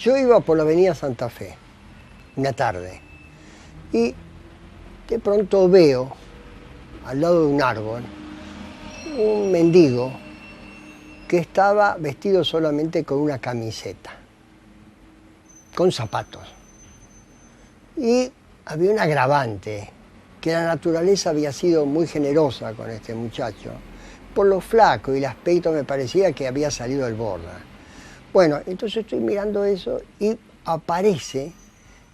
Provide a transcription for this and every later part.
Yo iba por la avenida Santa Fe, una tarde, y de pronto veo, al lado de un árbol, un mendigo que estaba vestido solamente con una camiseta, con zapatos. Y había un agravante, que la naturaleza había sido muy generosa con este muchacho. Por lo flaco y el aspecto me parecía que había salido del Borda. Bueno, entonces estoy mirando eso y aparece,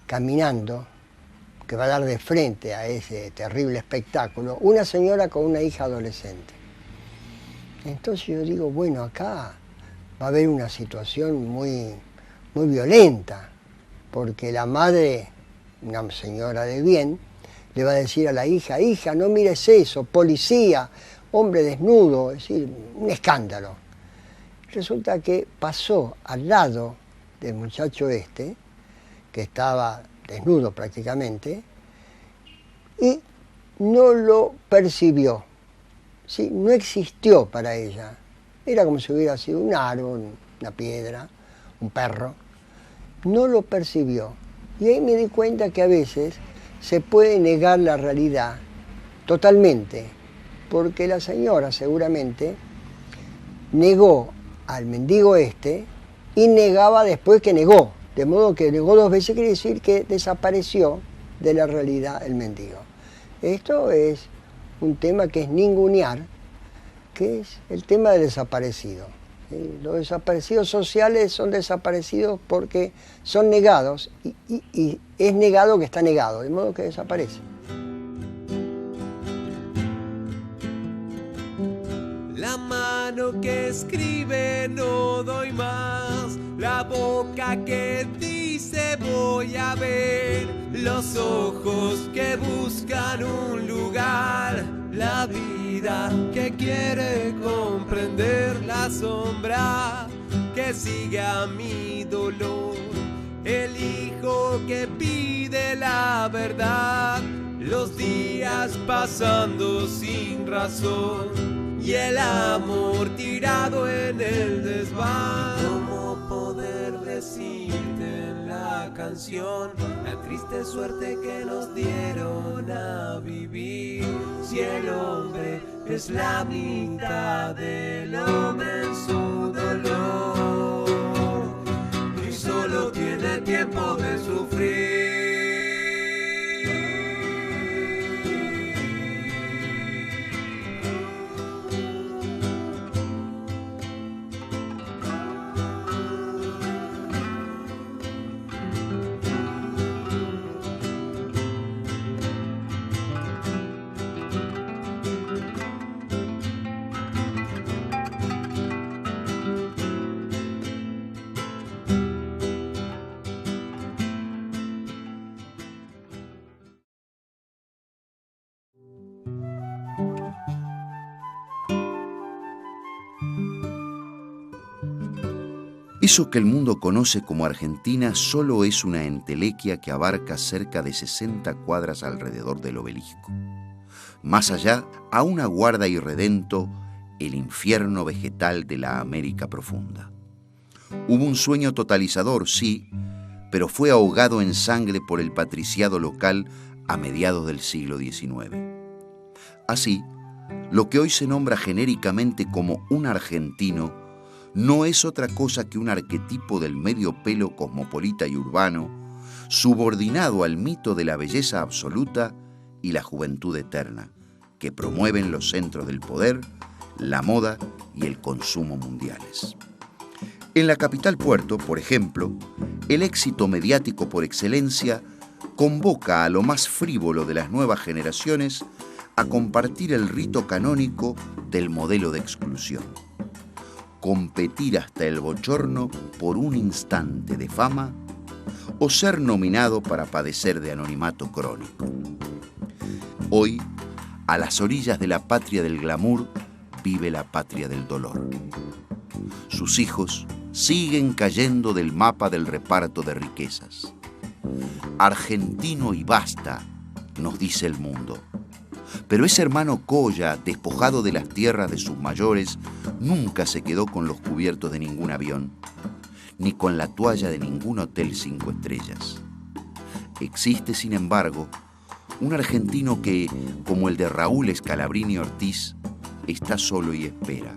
caminando, que va a dar de frente a ese terrible espectáculo, una señora con una hija adolescente. Entonces yo digo, bueno, acá va a haber una situación muy violenta, porque la madre, una señora de bien, le va a decir a la hija, hija, no mires eso, policía, hombre desnudo, es decir, un escándalo. Resulta que pasó al lado del muchacho este, que estaba desnudo prácticamente, y no lo percibió, ¿sí? No existió para ella. Era como si hubiera sido un árbol, una piedra, un perro. No lo percibió. Y ahí me di cuenta que a veces se puede negar la realidad totalmente, porque la señora seguramente negó al mendigo este y negaba después que negó. De modo que negó 2 veces, quiere decir que desapareció de la realidad el mendigo. Esto es un tema que es ningunear, que es el tema del desaparecido. Los desaparecidos sociales son desaparecidos porque son negados y es negado que está negado, de modo que desaparece. La mano que escribe no doy más, la boca que dice voy a ver, los ojos que buscan un lugar, la vida que quiere comprender, la sombra que sigue a mi dolor, el hijo que pide la verdad, los días pasando sin razón y el amor tirado en el desván. ¿Cómo poder decirte en la canción la triste suerte que nos dieron a vivir? Si el hombre es la mitad del hombre en su dolor y solo tiene tiempo de sufrir. Eso que el mundo conoce como Argentina solo es una entelequia que abarca cerca de 60 cuadras alrededor del obelisco. Más allá, aún aguarda irredento el infierno vegetal de la América profunda. Hubo un sueño totalizador, sí, pero fue ahogado en sangre por el patriciado local a mediados del siglo XIX. Así, lo que hoy se nombra genéricamente como un argentino no es otra cosa que un arquetipo del medio pelo cosmopolita y urbano, subordinado al mito de la belleza absoluta y la juventud eterna, que promueven los centros del poder, la moda y el consumo mundiales. En la capital Puerto, por ejemplo, el éxito mediático por excelencia convoca a lo más frívolo de las nuevas generaciones a compartir el rito canónico del modelo de exclusión. Competir hasta el bochorno por un instante de fama o ser nominado para padecer de anonimato crónico. Hoy, a las orillas de la patria del glamour, vive la patria del dolor. Sus hijos siguen cayendo del mapa del reparto de riquezas. Argentino y basta, nos dice el mundo. Pero ese hermano Colla, despojado de las tierras de sus mayores, nunca se quedó con los cubiertos de ningún avión, ni con la toalla de ningún hotel 5 estrellas. Existe, sin embargo, un argentino que, como el de Raúl Scalabrini Ortiz, está solo y espera.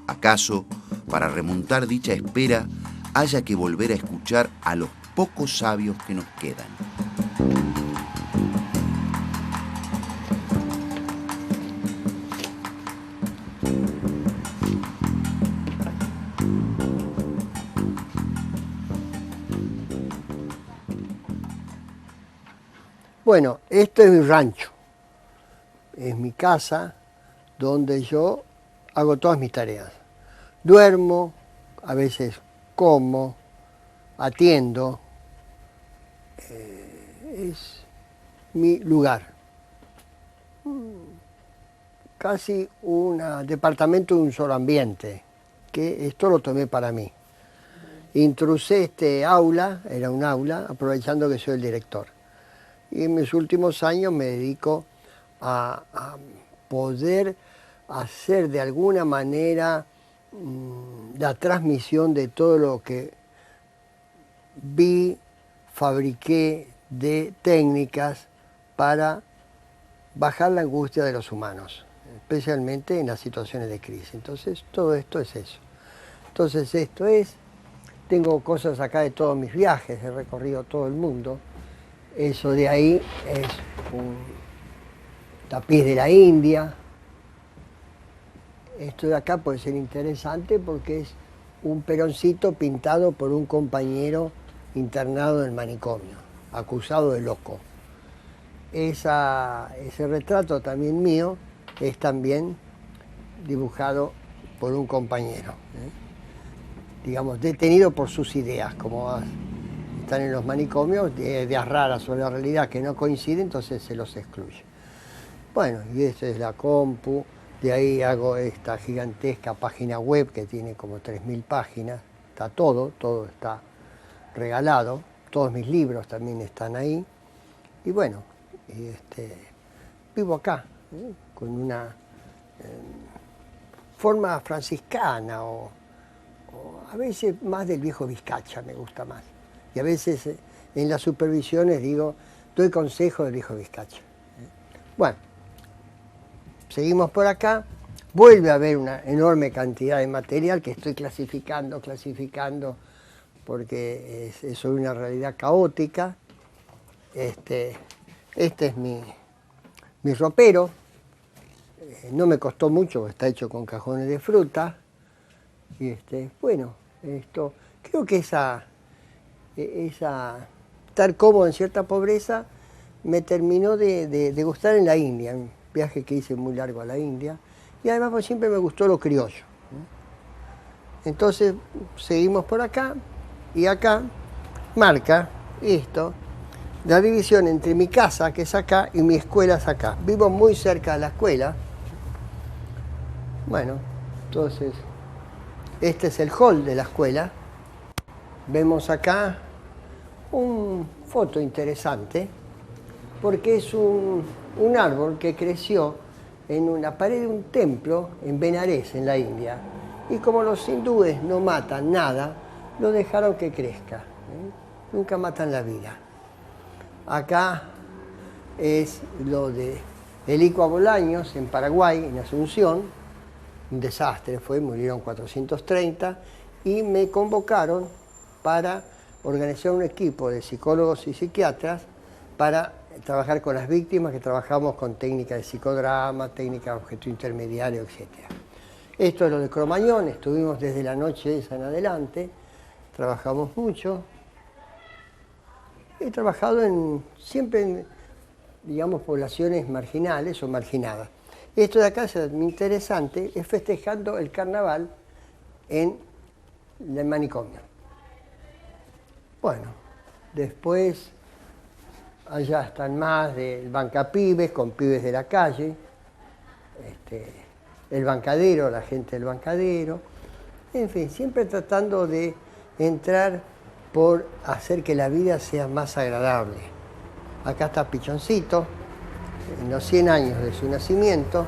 ¿Acaso, para remontar dicha espera, haya que volver a escuchar a los pocos sabios que nos quedan? Bueno, esto es mi rancho, es mi casa donde yo hago todas mis tareas. Duermo, a veces como, atiendo, es mi lugar. Casi un departamento de un solo ambiente, que esto lo tomé para mí. Intrusé este aula, era un aula, aprovechando que soy el director. Y en mis últimos años me dedico a poder hacer de alguna manera la transmisión de todo lo que vi, fabriqué de técnicas para bajar la angustia de los humanos, especialmente en las situaciones de crisis. Entonces, todo esto es eso. Entonces, tengo cosas acá de todos mis viajes, he recorrido todo el mundo. Eso de ahí es un tapiz de la India. Esto de acá puede ser interesante porque es un peroncito pintado por un compañero internado en el manicomio, acusado de loco. Ese retrato también mío es también dibujado por un compañero, digamos, detenido por sus ideas, como están en los manicomios, ideas raras sobre la realidad que no coinciden, entonces se los excluye. Bueno, y esta es la compu, de ahí hago esta gigantesca página web que tiene como 3.000 páginas, está todo está regalado, todos mis libros también están ahí, y bueno, vivo acá, con una forma franciscana, o a veces más del viejo Vizcacha me gusta más. Y a veces en las supervisiones doy consejo del viejo Vizcacha. Bueno, seguimos por acá. Vuelve a haber una enorme cantidad de material que estoy clasificando, porque soy una realidad caótica. Este es mi ropero. No me costó mucho, está hecho con cajones de fruta. Y bueno, creo que estar cómodo en cierta pobreza me terminó de gustar en la India, un viaje que hice muy largo a la India, y además pues, siempre me gustó lo criollo. Entonces seguimos por acá, y acá marca esto, la división entre mi casa, que es acá, y mi escuela es acá. Vivo muy cerca de la escuela. Bueno, entonces, este es el hall de la escuela. Vemos acá una foto interesante, porque es un árbol que creció en una pared de un templo en Benares, en la India. Y como los hindúes no matan nada, lo dejaron que crezca. Nunca matan la vida. Acá es lo de Helico Bolaños, en Paraguay, en Asunción. Un desastre fue, murieron 430, y me convocaron para organizar un equipo de psicólogos y psiquiatras para trabajar con las víctimas, que trabajamos con técnicas de psicodrama, técnicas de objeto intermediario, etc. Esto es lo de Cromañón, estuvimos desde la noche esa en adelante, trabajamos mucho. He trabajado siempre en, digamos, poblaciones marginales o marginadas. Esto de acá es muy interesante, es festejando el carnaval en el manicomio. Bueno, después allá están más del Bancapibes, con pibes de la calle, el bancadero, la gente del bancadero, en fin, siempre tratando de entrar por hacer que la vida sea más agradable. Acá está Pichoncito, en los 100 años de su nacimiento,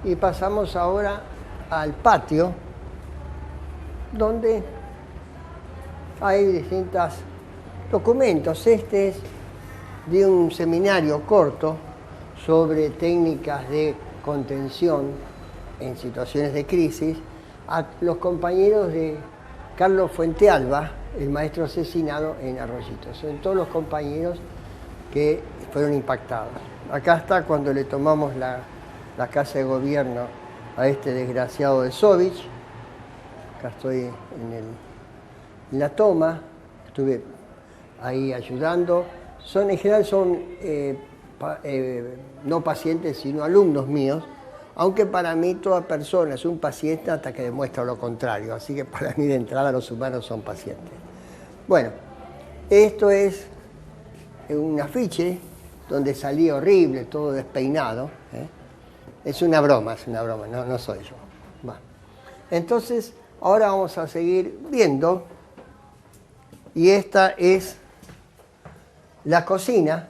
y pasamos ahora al patio, donde hay distintos documentos. Este es de un seminario corto sobre técnicas de contención en situaciones de crisis a los compañeros de Carlos Fuentealba, el maestro asesinado en Arroyito. Son todos los compañeros que fueron impactados. Acá está cuando le tomamos la casa de gobierno a este desgraciado de Sovich. Acá estoy en la toma, estuve ahí ayudando. En general son no pacientes, sino alumnos míos, aunque para mí toda persona es un paciente hasta que demuestra lo contrario. Así que para mí de entrada los humanos son pacientes. Bueno, esto es un afiche donde salí horrible, todo despeinado. Es una broma, no soy yo. Va. Entonces, ahora vamos a seguir viendo. Y esta es la cocina.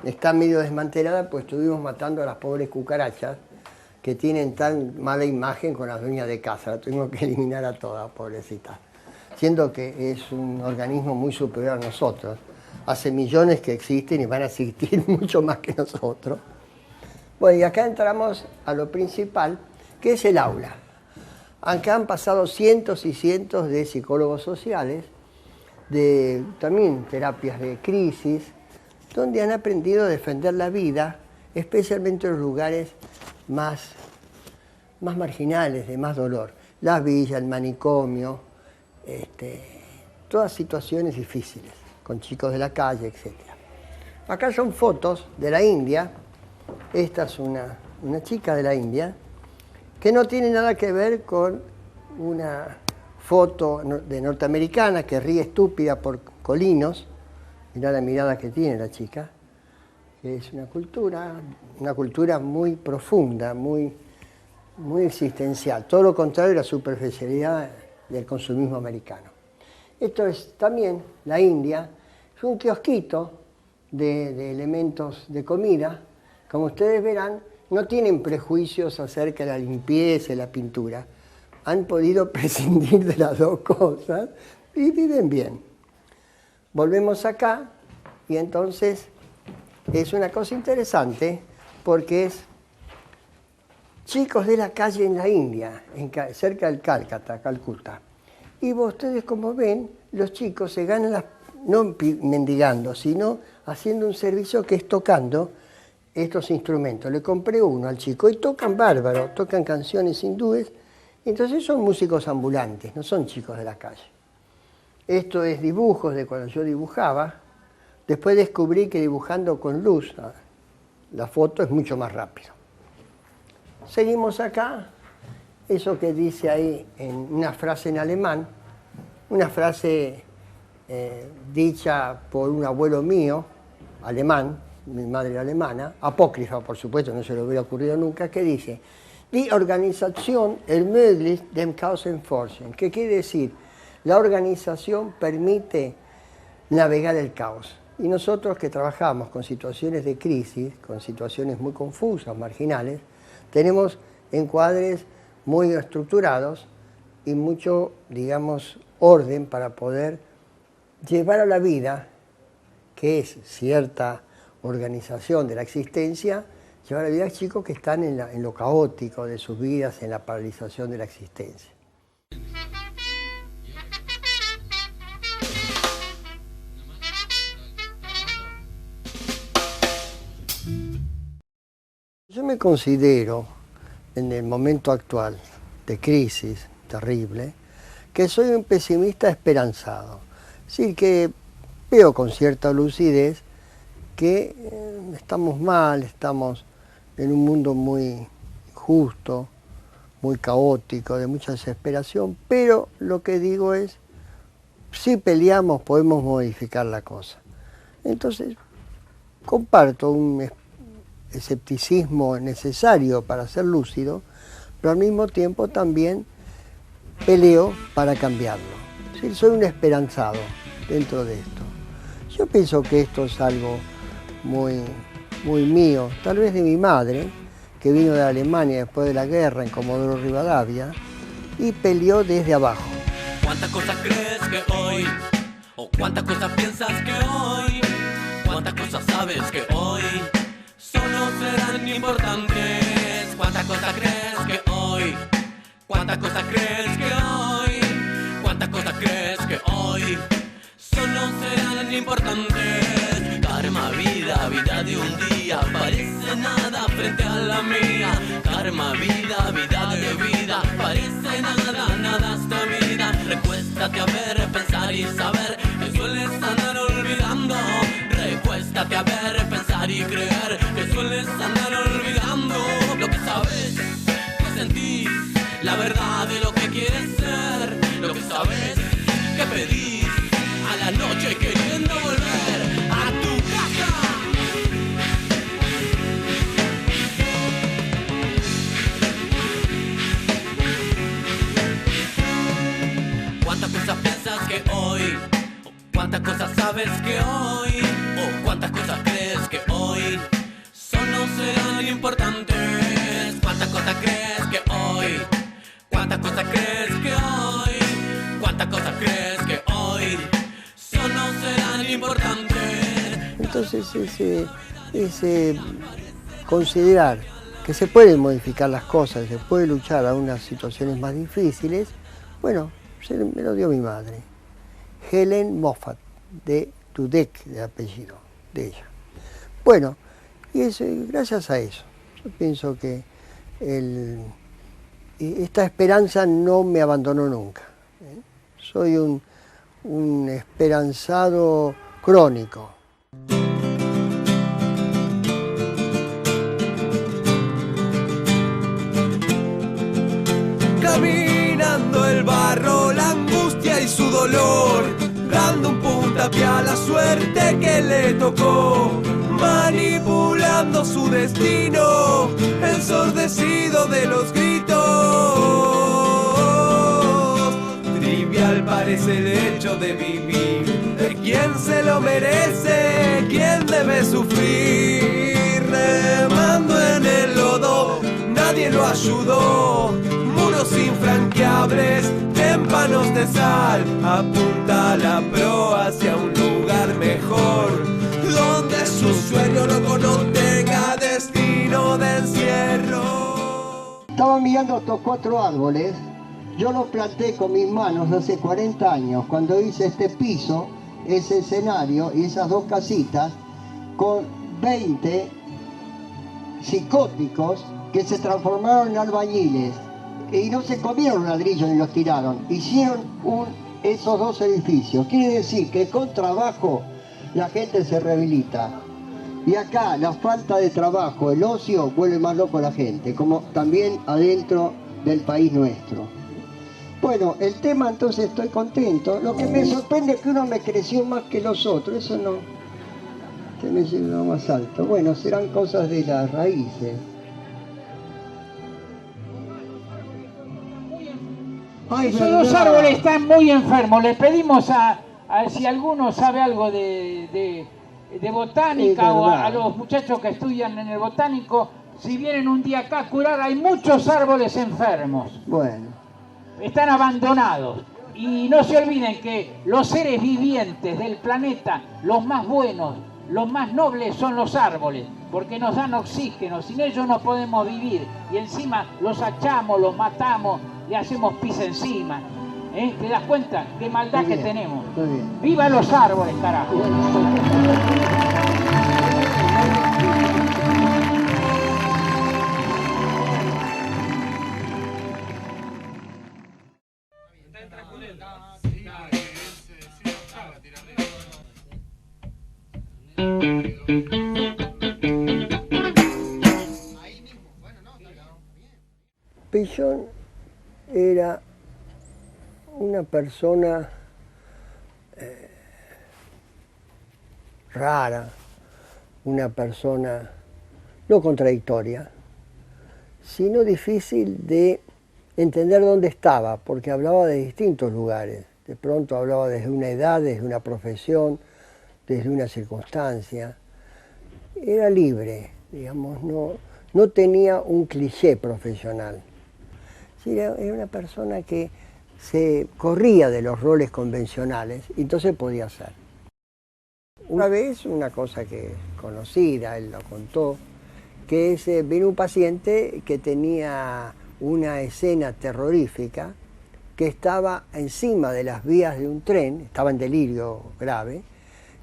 Está medio desmantelada, pues estuvimos matando a las pobres cucarachas que tienen tan mala imagen con las dueñas de casa. Las tuvimos que eliminar a todas, pobrecitas. Siendo que es un organismo muy superior a nosotros. Hace millones que existen y van a existir mucho más que nosotros. Bueno, y acá entramos a lo principal, que es el aula. Acá han pasado cientos y cientos de psicólogos sociales, de también terapias de crisis, donde han aprendido a defender la vida, especialmente en los lugares más marginales, de más dolor. Las villas, el manicomio, todas situaciones difíciles, con chicos de la calle, etc. Acá son fotos de la India. Esta es una chica de la India, que no tiene nada que ver con una foto de norteamericana que ríe estúpida por colinos. Mirá la mirada que tiene la chica, que es una cultura muy profunda, muy existencial. Todo lo contrario de la superficialidad del consumismo americano. Esto es también la India, es un kiosquito de elementos de comida. Como ustedes verán, no tienen prejuicios acerca de la limpieza y la pintura. Han podido prescindir de las dos cosas y viven bien. Volvemos acá y entonces es una cosa interesante porque es chicos de la calle en la India, cerca del Calcuta. Y ustedes, como ven, los chicos se ganan no mendigando, sino haciendo un servicio que es tocando estos instrumentos. Le compré uno al chico y tocan bárbaro, tocan canciones hindúes. Entonces son músicos ambulantes, no son chicos de la calle. Esto es dibujos de cuando yo dibujaba. Después descubrí que dibujando con luz, la foto es mucho más rápido. Seguimos acá. Eso que dice ahí en una frase en alemán, una frase dicha por un abuelo mío, alemán, mi madre era alemana, apócrifa por supuesto, no se le hubiera ocurrido nunca, que dice: Die Organisation ermöglicht dem Chaos-Erforschen. ¿Qué quiere decir? La organización permite navegar el caos. Y nosotros que trabajamos con situaciones de crisis, con situaciones muy confusas, marginales, tenemos encuadres muy estructurados y mucho, digamos, orden para poder llevar a la vida, que es cierta organización de la existencia, llevar a la vida a chicos que están en lo caótico de sus vidas, en la paralización de la existencia. Yo me considero, en el momento actual de crisis terrible, que soy un pesimista esperanzado. Es decir, que veo con cierta lucidez que estamos mal, estamos en un mundo muy injusto, muy caótico, de mucha desesperación, pero lo que digo es, si peleamos podemos modificar la cosa. Entonces, comparto un escepticismo necesario para ser lúcido, pero al mismo tiempo también peleo para cambiarlo. Es decir, soy un esperanzado dentro de esto. Yo pienso que esto es algo muy mío, tal vez de mi madre, que vino de Alemania después de la guerra en Comodoro Rivadavia, y peleó desde abajo. ¿Cuántas cosas crees que hoy? ¿O cuántas cosas piensas que hoy? ¿Cuántas cosas sabes que hoy solo serán importantes? ¿Cuántas cosas crees que hoy? ¿Cuántas cosas crees que hoy? ¿Cuántas cosas crees que hoy solo serán importantes? Karma, vida, vida de un día, parece nada frente a la mía. Karma, vida, vida de vida, parece nada, nada esta vida. Recuéstate a ver, pensar y saber que sueles andar olvidando. Recuéstate a ver, pensar y creer que sueles andar olvidando. Lo que sabes, que sentís, la verdad de lo que quieres ser. Lo que sabes, que pedís a la noche queriendo volver a tu casa. ¿Cuántas cosas piensas que hoy? ¿Cuántas cosas sabes que hoy? ¿O cuántas cosas crees que hoy solo serán importantes? ¿Cuántas cosas crees que hoy? ¿Cuántas cosas crees que hoy? ¿Cuántas cosas crees que hoy solo serán importantes? Entonces ese considerar que se pueden modificar las cosas, se puede luchar a unas situaciones más difíciles, bueno, me lo dio mi madre, Helen Moffat, de Dudek, de apellido de ella. Bueno, y gracias a eso, yo pienso que esta esperanza no me abandonó nunca. Soy un esperanzado crónico. Caminando el barro, la angustia y su dolor, dando un puntapié a la suerte que le tocó, manipulando su destino, ensordecido de los gritos. Trivial parece el hecho de vivir, de quién se lo merece, quién debe sufrir, remando en el lodo, nadie lo ayudó. Muros infranqueables, témpanos de sal, apunta la proa hacia un lugar mejor, donde su sueño loco no tenga destino de encierro. Estaba mirando estos 4 árboles, yo los planté con mis manos hace 40 años, cuando hice este piso, ese escenario y esas 2 casitas, con 20 psicóticos que se transformaron en albañiles. Y no se comieron ladrillos ni los tiraron, hicieron esos 2 edificios. Quiere decir que con trabajo la gente se rehabilita. Y acá la falta de trabajo, el ocio, vuelve más loco a la gente, como también adentro del país nuestro. Bueno, el tema, entonces estoy contento. Lo que me sorprende es que uno me creció más que los otros, eso no, que me lleva más alto. Bueno, serán cosas de las raíces. Ay, esos 2 árboles están muy enfermos. Les pedimos a si alguno sabe algo de botánica o a los muchachos que estudian en el botánico, si vienen un día acá a curar, hay muchos árboles enfermos. Bueno. Están abandonados. Y no se olviden que los seres vivientes del planeta, los más buenos, los más nobles son los árboles, porque nos dan oxígeno. Sin ellos no podemos vivir. Y encima los achamos, los matamos, le hacemos pis encima. ¿Te das cuenta? Qué maldad que tenemos. ¡Viva los árboles, carajo! Peillon era una persona rara, una persona no contradictoria, sino difícil de entender dónde estaba, porque hablaba de distintos lugares. De pronto hablaba desde una edad, desde una profesión, desde una circunstancia. Era libre, digamos, no tenía un cliché profesional. Sí, era una persona que se corría de los roles convencionales y entonces podía hacer. Una vez, una cosa que es conocida, él lo contó, que es, vino un paciente que tenía una escena terrorífica, que estaba encima de las vías de un tren, estaba en delirio grave,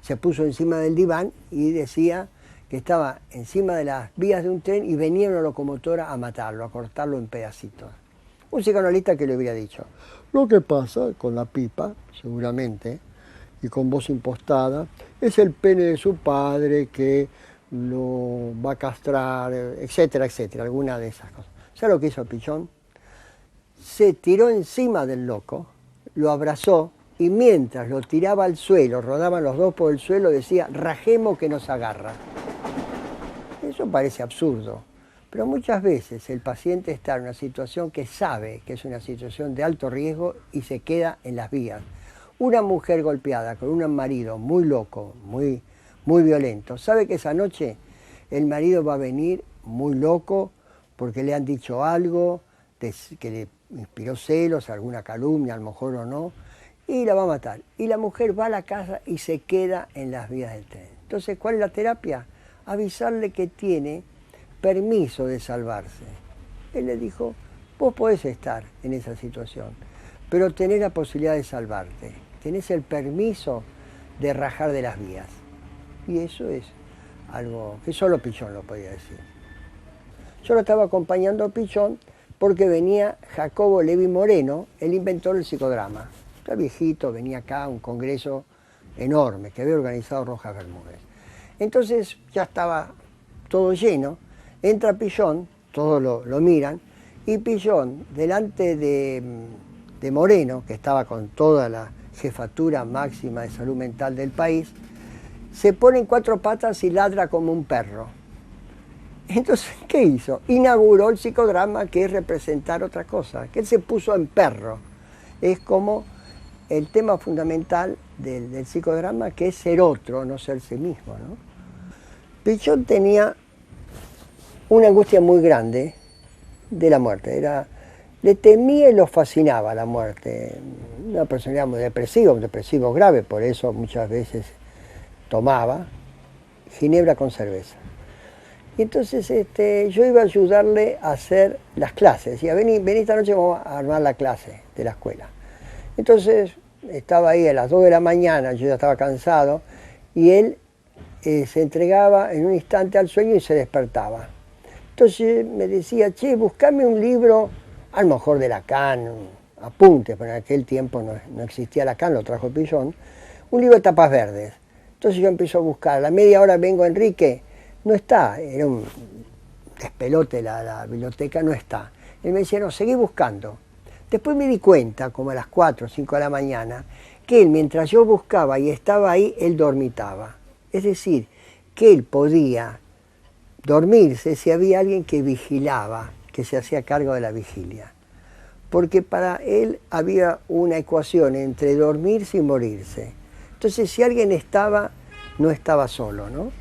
se puso encima del diván y decía que estaba encima de las vías de un tren y venía una locomotora a matarlo, a cortarlo en pedacitos. Un psicoanalista que le hubiera dicho, lo que pasa con la pipa, seguramente, y con voz impostada, es el pene de su padre que lo va a castrar, etcétera, etcétera, alguna de esas cosas. ¿Sabe lo que hizo Pichón? Se tiró encima del loco, lo abrazó y mientras lo tiraba al suelo, rodaban los dos por el suelo, decía, rajemos que nos agarra. Eso parece absurdo, pero muchas veces el paciente está en una situación que sabe que es una situación de alto riesgo y se queda en las vías. Una mujer golpeada con un marido muy loco, muy violento, sabe que esa noche el marido va a venir muy loco porque le han dicho algo que le inspiró celos, alguna calumnia, a lo mejor o no, y la va a matar. Y la mujer va a la casa y se queda en las vías del tren. Entonces, ¿cuál es la terapia? Avisarle que tiene permiso de salvarse. Él le dijo, vos podés estar en esa situación, pero tenés la posibilidad de salvarte. Tenés el permiso de rajar de las vías. Y eso es algo que solo Pichón lo podía decir. Yo lo estaba acompañando a Pichón porque venía Jacobo Levi Moreno, el inventor del psicodrama. Está viejito, venía acá a un congreso enorme que había organizado Rojas Bermúdez. Entonces ya estaba todo lleno, entra Pichón, todos lo miran, y Pichón, delante de Moreno, que estaba con toda la jefatura máxima de salud mental del país, se pone en cuatro patas y ladra como un perro. Entonces, ¿qué hizo? Inauguró el psicodrama, que es representar otra cosa, que él se puso en perro. Es como el tema fundamental del psicodrama, que es ser otro, no ser sí mismo, ¿no? Pichón tenía una angustia muy grande de la muerte. Le temía y lo fascinaba la muerte. Una personalidad muy depresiva, un depresivo grave, por eso muchas veces tomaba ginebra con cerveza. Y entonces yo iba a ayudarle a hacer las clases. Decía, vení esta noche, vamos a armar la clase de la escuela. Entonces estaba ahí a las 2 de la mañana, yo ya estaba cansado, y él se entregaba en un instante al sueño y se despertaba. Entonces me decía, che, buscame un libro, a lo mejor de Lacan, apuntes, pero en aquel tiempo no existía Lacan, lo trajo Pichón, un libro de tapas verdes. Entonces yo empiezo a buscar, a la media hora vengo Enrique, no está, era un despelote la biblioteca, no está. Él me decía, no, seguí buscando. Después me di cuenta, como a las 4 o 5 de la mañana, que él, mientras yo buscaba y estaba ahí, él dormitaba. Es decir, que él podía dormirse si había alguien que vigilaba, que se hacía cargo de la vigilia. Porque para él había una ecuación entre dormirse y morirse. Entonces, si alguien estaba, no estaba solo, ¿no?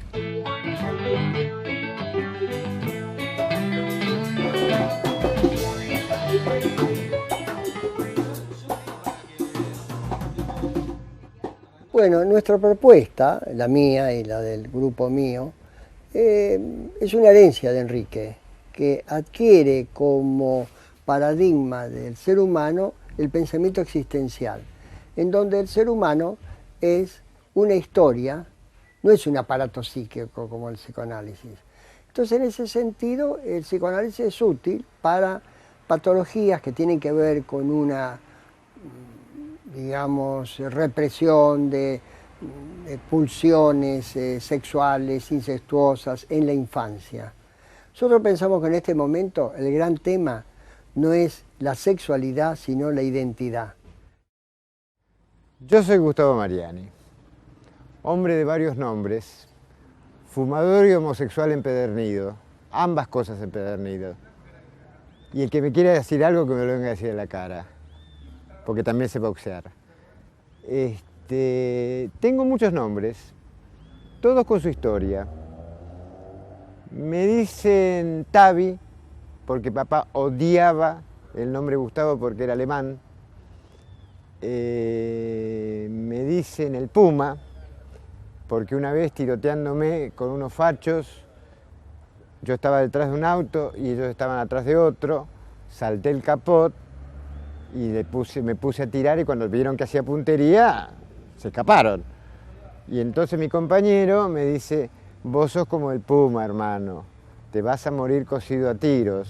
Bueno, nuestra propuesta, la mía y la del grupo mío, es una herencia de Enrique, que adquiere como paradigma del ser humano el pensamiento existencial, en donde el ser humano es una historia, no es un aparato psíquico como el psicoanálisis. Entonces, en ese sentido, el psicoanálisis es útil para patologías que tienen que ver con una, digamos, represión de pulsiones sexuales, incestuosas en la infancia. Nosotros pensamos que en este momento el gran tema no es la sexualidad, sino la identidad. Yo soy Gustavo Mariani, hombre de varios nombres, fumador y homosexual empedernido, ambas cosas empedernido. Y el que me quiera decir algo, que me lo venga a decir en la cara, porque también sé boxear. Tengo muchos nombres, todos con su historia. Me dicen Tavi, porque papá odiaba el nombre Gustavo porque era alemán. Me dicen el Puma, porque una vez tiroteándome con unos fachos, yo estaba detrás de un auto y ellos estaban atrás de otro, salté el capot y me puse a tirar y cuando vieron que hacía puntería, se escaparon. Y entonces mi compañero me dice, vos sos como el Puma, hermano, te vas a morir cosido a tiros,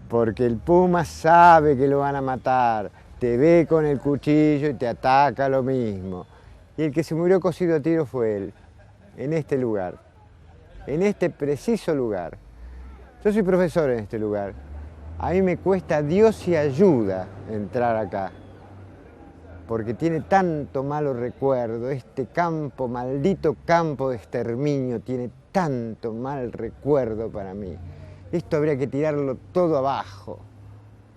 porque el Puma sabe que lo van a matar, te ve con el cuchillo y te ataca lo mismo. Y el que se murió cosido a tiros fue él, en este lugar, en este preciso lugar. Yo soy profesor en este lugar. A mí me cuesta Dios y ayuda entrar acá, porque tiene tanto malo recuerdo, este campo, maldito campo de exterminio, tiene tanto mal recuerdo para mí. Esto habría que tirarlo todo abajo,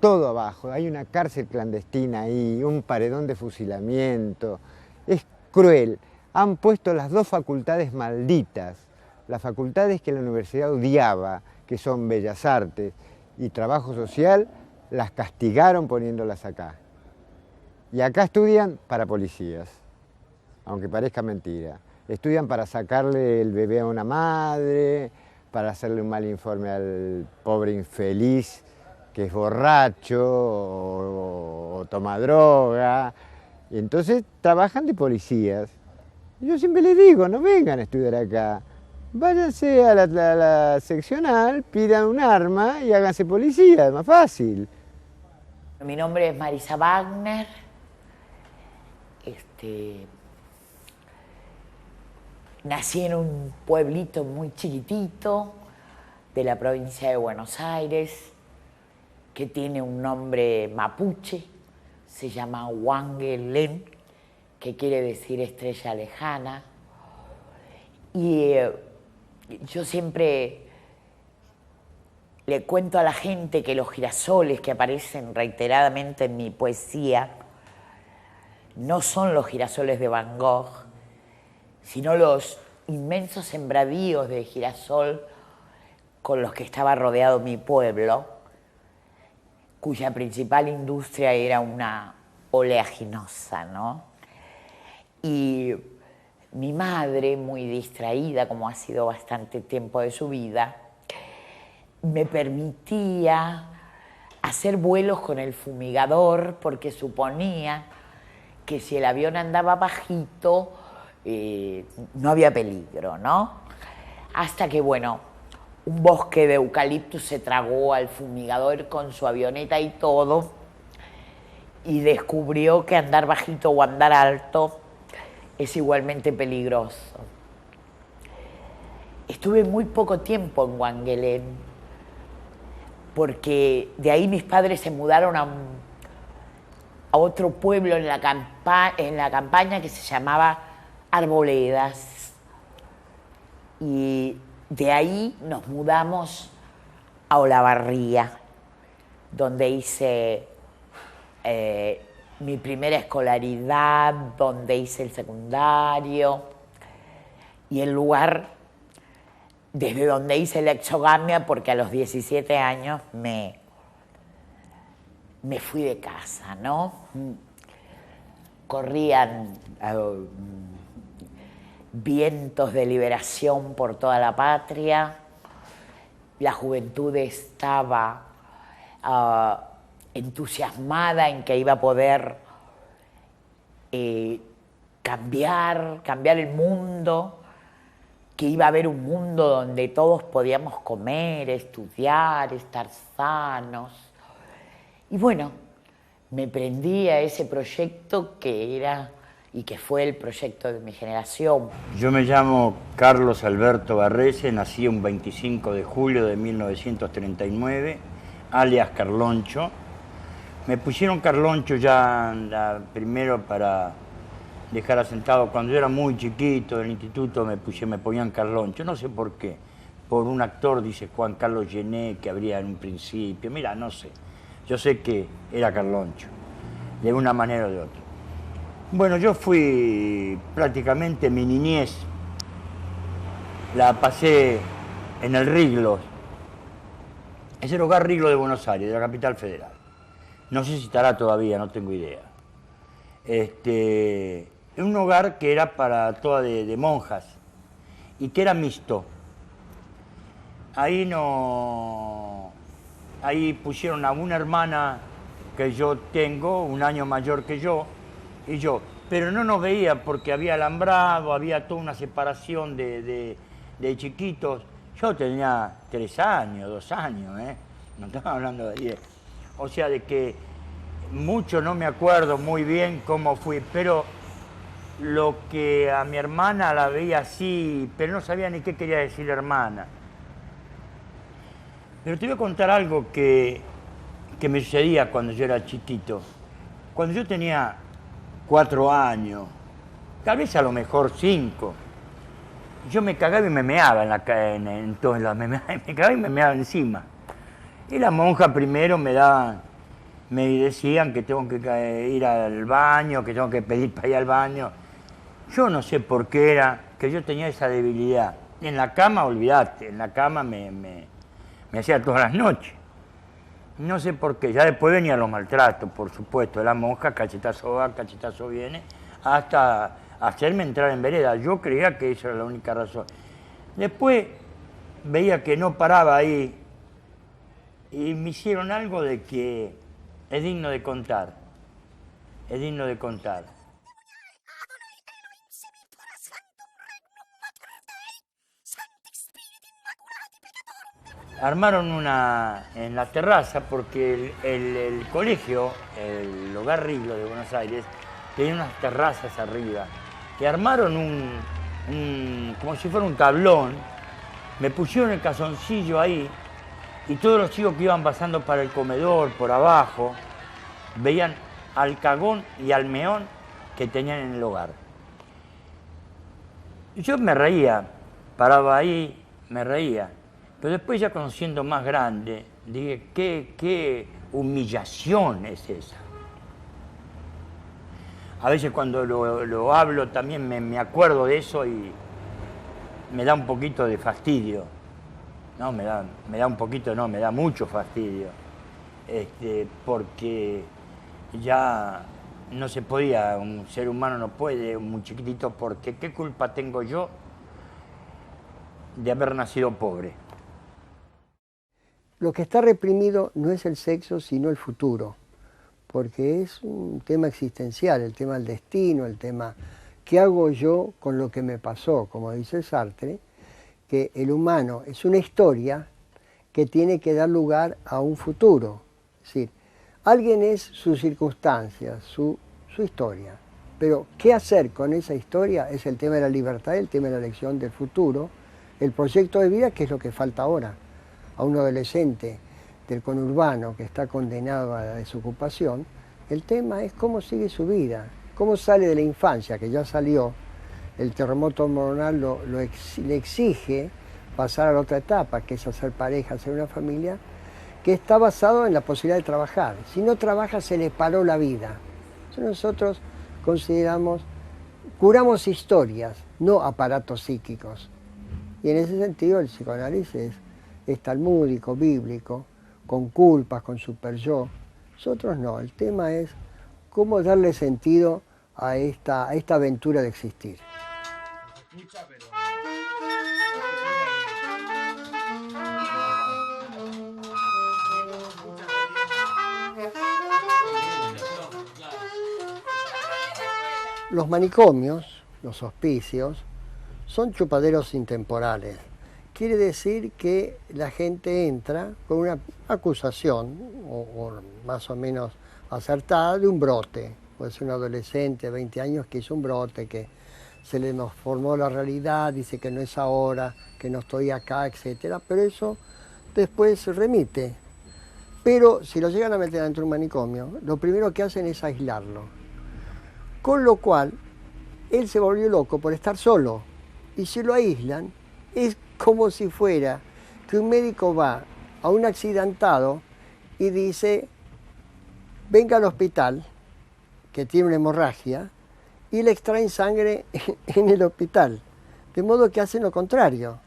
todo abajo. Hay una cárcel clandestina ahí, un paredón de fusilamiento. Es cruel. Han puesto las dos facultades malditas, las facultades que la universidad odiaba, que son Bellas Artes y Trabajo Social, las castigaron poniéndolas acá. Y acá estudian para policías, aunque parezca mentira. Estudian para sacarle el bebé a una madre, para hacerle un mal informe al pobre infeliz que es borracho o toma droga. Y entonces trabajan de policías. Yo siempre les digo, no vengan a estudiar acá. Váyanse a la seccional, pidan un arma y háganse policía, es más fácil. Mi nombre es Marisa Wagner. Nací en un pueblito muy chiquitito de la provincia de Buenos Aires que tiene un nombre mapuche, se llama Huanguelén, que quiere decir estrella lejana. Y yo siempre le cuento a la gente que los girasoles que aparecen reiteradamente en mi poesía no son los girasoles de Van Gogh, sino los inmensos sembradíos de girasol con los que estaba rodeado mi pueblo, cuya principal industria era una oleaginosa, ¿no? Y mi madre, muy distraída, como ha sido bastante tiempo de su vida, me permitía hacer vuelos con el fumigador porque suponía que si el avión andaba bajito, no había peligro, ¿no? Hasta que, bueno, un bosque de eucaliptus se tragó al fumigador con su avioneta y todo, y descubrió que andar bajito o andar alto es igualmente peligroso. Estuve muy poco tiempo en Huanguelén, porque de ahí mis padres se mudaron a otro pueblo en la campaña que se llamaba Arboledas. Y de ahí nos mudamos a Olavarría, donde hice mi primera escolaridad, donde hice el secundario, y el lugar desde donde hice la exogamia, porque a los 17 años me fui de casa, ¿no? Corrían vientos de liberación por toda la patria, la juventud estaba entusiasmada en que iba a poder cambiar el mundo, que iba a haber un mundo donde todos podíamos comer, estudiar, estar sanos. Y bueno, me prendí a ese proyecto que era y que fue el proyecto de mi generación. Yo me llamo Carlos Alberto Barrese, nací un 25 de julio de 1939, alias Carloncho. Me pusieron Carloncho ya primero para dejar asentado. Cuando yo era muy chiquito del instituto me ponían Carloncho, no sé por qué. Por un actor, dice Juan Carlos Gené, que habría en un principio. Mira, no sé. Yo sé que era Carloncho, de una manera o de otra. Bueno, yo fui prácticamente mi niñez, la pasé en el Riglos. Es el hogar Riglos de Buenos Aires, de la capital federal. No sé si estará todavía, no tengo idea. Un hogar que era para toda de monjas y que era mixto. Ahí pusieron a una hermana que yo tengo, un año mayor que yo, y yo. Pero no nos veía porque había alambrado, había toda una separación de chiquitos. Yo tenía 3 años, 2 años, no estaba hablando de 10. O sea, de que mucho no me acuerdo muy bien cómo fui, pero lo que a mi hermana la veía así, pero no sabía ni qué quería decir hermana. Pero te voy a contar algo que me sucedía cuando yo era chiquito. Cuando yo tenía 4 años, tal vez a lo mejor 5, yo me cagaba y me meaba en todos lados, me cagaba y me meaba encima. Y la monja primero me decían que tengo que ir al baño, que tengo que pedir para ir al baño. Yo no sé por qué era que yo tenía esa debilidad. En la cama, olvídate, en la cama me hacía todas las noches. No sé por qué. Ya después venían los maltratos, por supuesto, de la monja, cachetazo va, cachetazo viene, hasta hacerme entrar en vereda. Yo creía que esa era la única razón. Después veía que no paraba ahí y me hicieron algo de que es digno de contar. Es digno de contar. Armaron una en la terraza porque el colegio, el Hogar Riglo de Buenos Aires, tenía unas terrazas arriba. Que armaron como si fuera un tablón, me pusieron el calzoncillo ahí y todos los chicos que iban pasando para el comedor, por abajo, veían al cagón y al meón que tenían en el hogar. Yo me reía, paraba ahí, me reía. Pero después ya conociendo más grande, dije, ¿qué humillación es esa? A veces cuando lo hablo también me acuerdo de eso y me da un poquito de fastidio. No, me da un poquito, no, me da mucho fastidio. Porque ya no se podía, un ser humano no puede, muy chiquitito, porque ¿qué culpa tengo yo de haber nacido pobre? Lo que está reprimido no es el sexo, sino el futuro, porque es un tema existencial, el tema del destino, el tema ¿qué hago yo con lo que me pasó? Como dice Sartre, que el humano es una historia que tiene que dar lugar a un futuro. Es decir, alguien es sus circunstancias, su historia, pero ¿qué hacer con esa historia? Es el tema de la libertad, el tema de la elección del futuro, el proyecto de vida, que es lo que falta ahora. A un adolescente del conurbano que está condenado a la desocupación, el tema es cómo sigue su vida, cómo sale de la infancia, que ya salió, el terremoto hormonal le exige pasar a la otra etapa, que es hacer pareja, hacer una familia, que está basado en la posibilidad de trabajar. Si no trabaja, se le paró la vida. Entonces nosotros curamos historias, no aparatos psíquicos. Y en ese sentido el psicoanálisis es talmúdico, bíblico, con culpas, con super yo. Nosotros no, el tema es cómo darle sentido a esta aventura de existir. Los manicomios, los hospicios, son chupaderos intemporales. Quiere decir que la gente entra con una acusación, o más o menos acertada, de un brote. Puede ser un adolescente de 20 años que hizo un brote, que se le transformó la realidad, dice que no es ahora, que no estoy acá, etc. Pero eso después se remite. Pero si lo llegan a meter dentro de un manicomio, lo primero que hacen es aislarlo. Con lo cual, él se volvió loco por estar solo. Y si lo aíslan, es como si fuera que un médico va a un accidentado y dice, venga al hospital, que tiene una hemorragia, y le extraen sangre en el hospital. De modo que hacen lo contrario,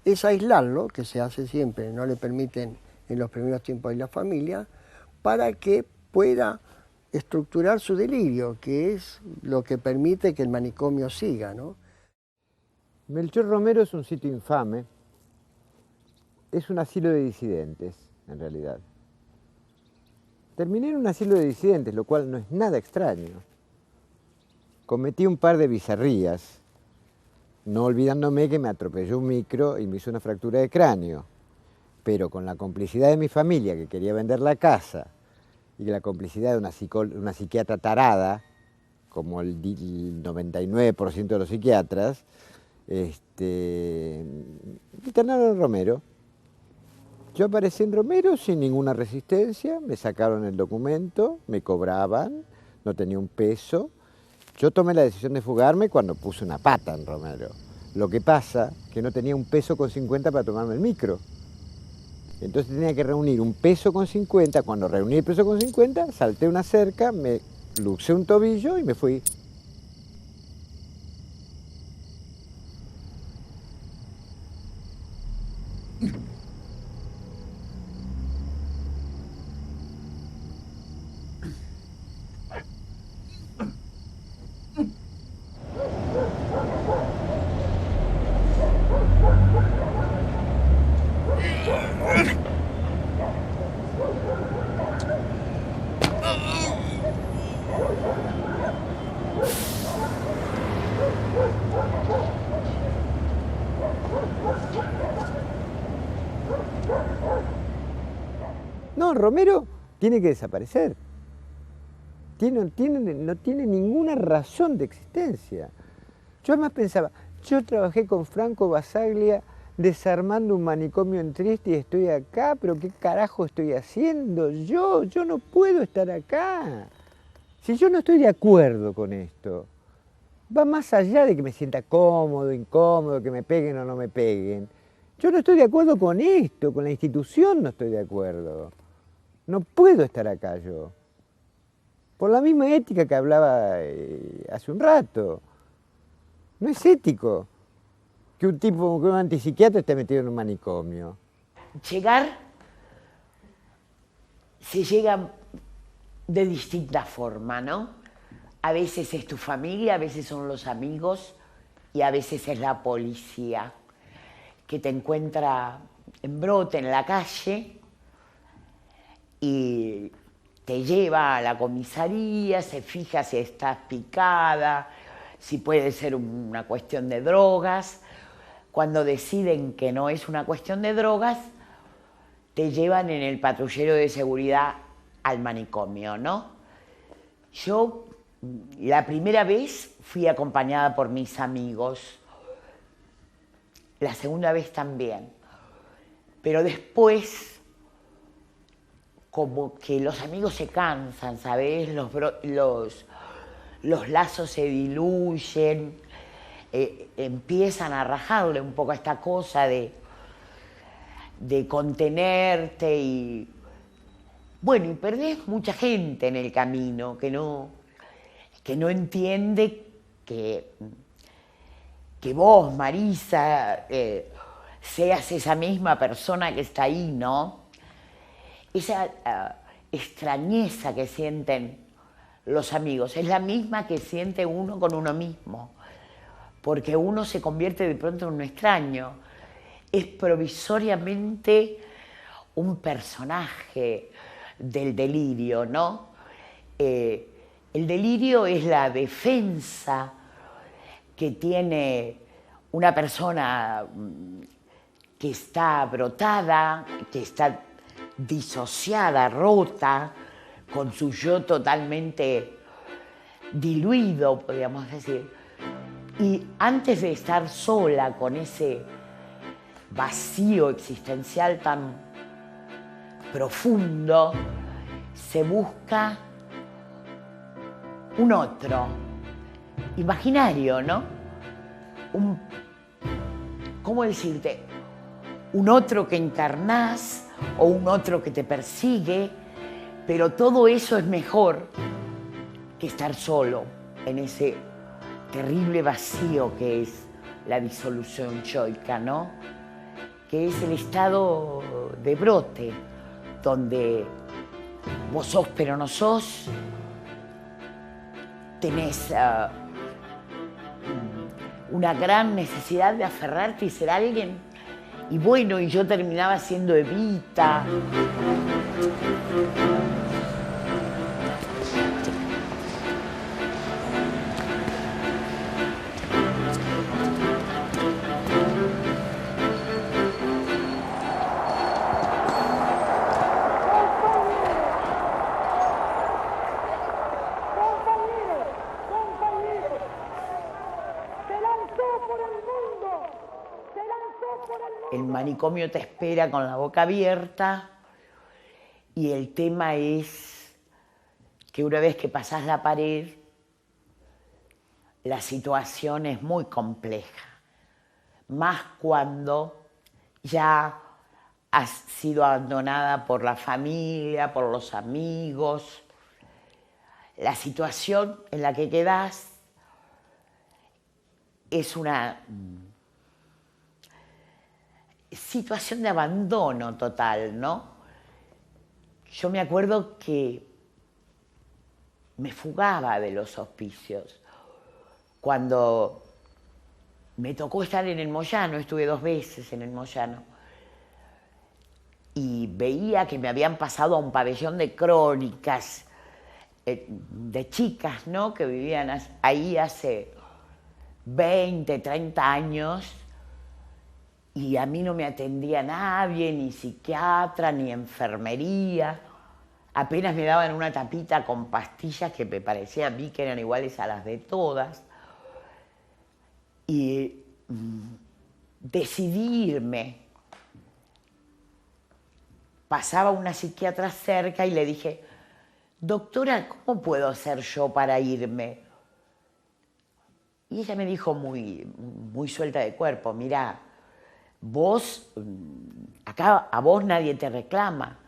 es aislarlo, que se hace siempre, no le permiten en los primeros tiempos de la familia, para que pueda estructurar su delirio, que es lo que permite que el manicomio siga, ¿no? Melchor Romero es un sitio infame, es un asilo de disidentes, en realidad. Terminé en un asilo de disidentes, lo cual no es nada extraño. Cometí un par de bizarrías, no olvidándome que me atropelló un micro y me hizo una fractura de cráneo. Pero con la complicidad de mi familia, que quería vender la casa, y la complicidad de una psiquiatra tarada, como el 99% de los psiquiatras, internaron en Romero. Yo aparecí en Romero sin ninguna resistencia, me sacaron el documento, me cobraban, no tenía un peso. Yo tomé la decisión de fugarme cuando puse una pata en Romero. Lo que pasa que no tenía 1,50 pesos para tomarme el micro. Entonces tenía que reunir 1,50 pesos. Cuando reuní el 1,50 pesos, salté una cerca, me luxé un tobillo y me fui. No, Romero tiene que desaparecer. No tiene ninguna razón de existencia. Yo además pensaba, yo trabajé con Franco Basaglia desarmando un manicomio en Trieste y estoy acá, pero ¿qué carajo estoy haciendo? Yo no puedo estar acá. Si yo no estoy de acuerdo con esto, va más allá de que me sienta cómodo, incómodo, que me peguen o no me peguen. Yo no estoy de acuerdo con esto, con la institución no estoy de acuerdo. No puedo estar acá yo. Por la misma ética que hablaba hace un rato. No es ético que un tipo, que un antipsiquiatra esté metido en un manicomio. Se llega de distinta forma, ¿no? A veces es tu familia, a veces son los amigos y a veces es la policía que te encuentra en brote en la calle y te lleva a la comisaría, se fija si estás picada, si puede ser una cuestión de drogas. Cuando deciden que no es una cuestión de drogas, te llevan en el patrullero de seguridad al manicomio, ¿no? Yo la primera vez fui acompañada por mis amigos, la segunda vez también, pero después como que los amigos se cansan, ¿sabes? Los lazos se diluyen, empiezan a rajarle un poco a esta cosa de contenerte y... Bueno, y perdés mucha gente en el camino que no entiende que vos, Marisa, seas esa misma persona que está ahí, ¿no? Esa extrañeza que sienten los amigos es la misma que siente uno con uno mismo, porque uno se convierte de pronto en un extraño. Es provisoriamente un personaje del delirio, ¿no? El delirio es la defensa que tiene una persona que está brotada, que está disociada, rota, con su yo totalmente diluido, podríamos decir. Y antes de estar sola con ese vacío existencial tan profundo, se busca un otro, imaginario, ¿no? ¿Cómo decirte? Un otro que encarnás o un otro que te persigue, pero todo eso es mejor que estar solo en ese terrible vacío que es la disolución yoica, ¿no? Que es el estado de brote, donde vos sos pero no sos, tenés una gran necesidad de aferrarte y ser alguien. Y bueno, y yo terminaba siendo Evita. El manicomio te espera con la boca abierta y el tema es que una vez que pasás la pared, la situación es muy compleja, más cuando ya has sido abandonada por la familia, por los amigos. La situación en la que quedás es una situación de abandono total, ¿no? Yo me acuerdo que me fugaba de los hospicios. Cuando me tocó estar en el Moyano, estuve 2 veces en el Moyano, y veía que me habían pasado a un pabellón de crónicas de chicas, ¿no?, que vivían ahí hace 20, 30 años, y a mí no me atendía nadie, ni psiquiatra, ni enfermería. Apenas me daban una tapita con pastillas que me parecía a mí que eran iguales a las de todas. Y decidí irme. Pasaba una psiquiatra cerca y le dije, doctora, ¿cómo puedo hacer yo para irme? Y ella me dijo muy suelta de cuerpo, mirá, vos, acá a vos nadie te reclama,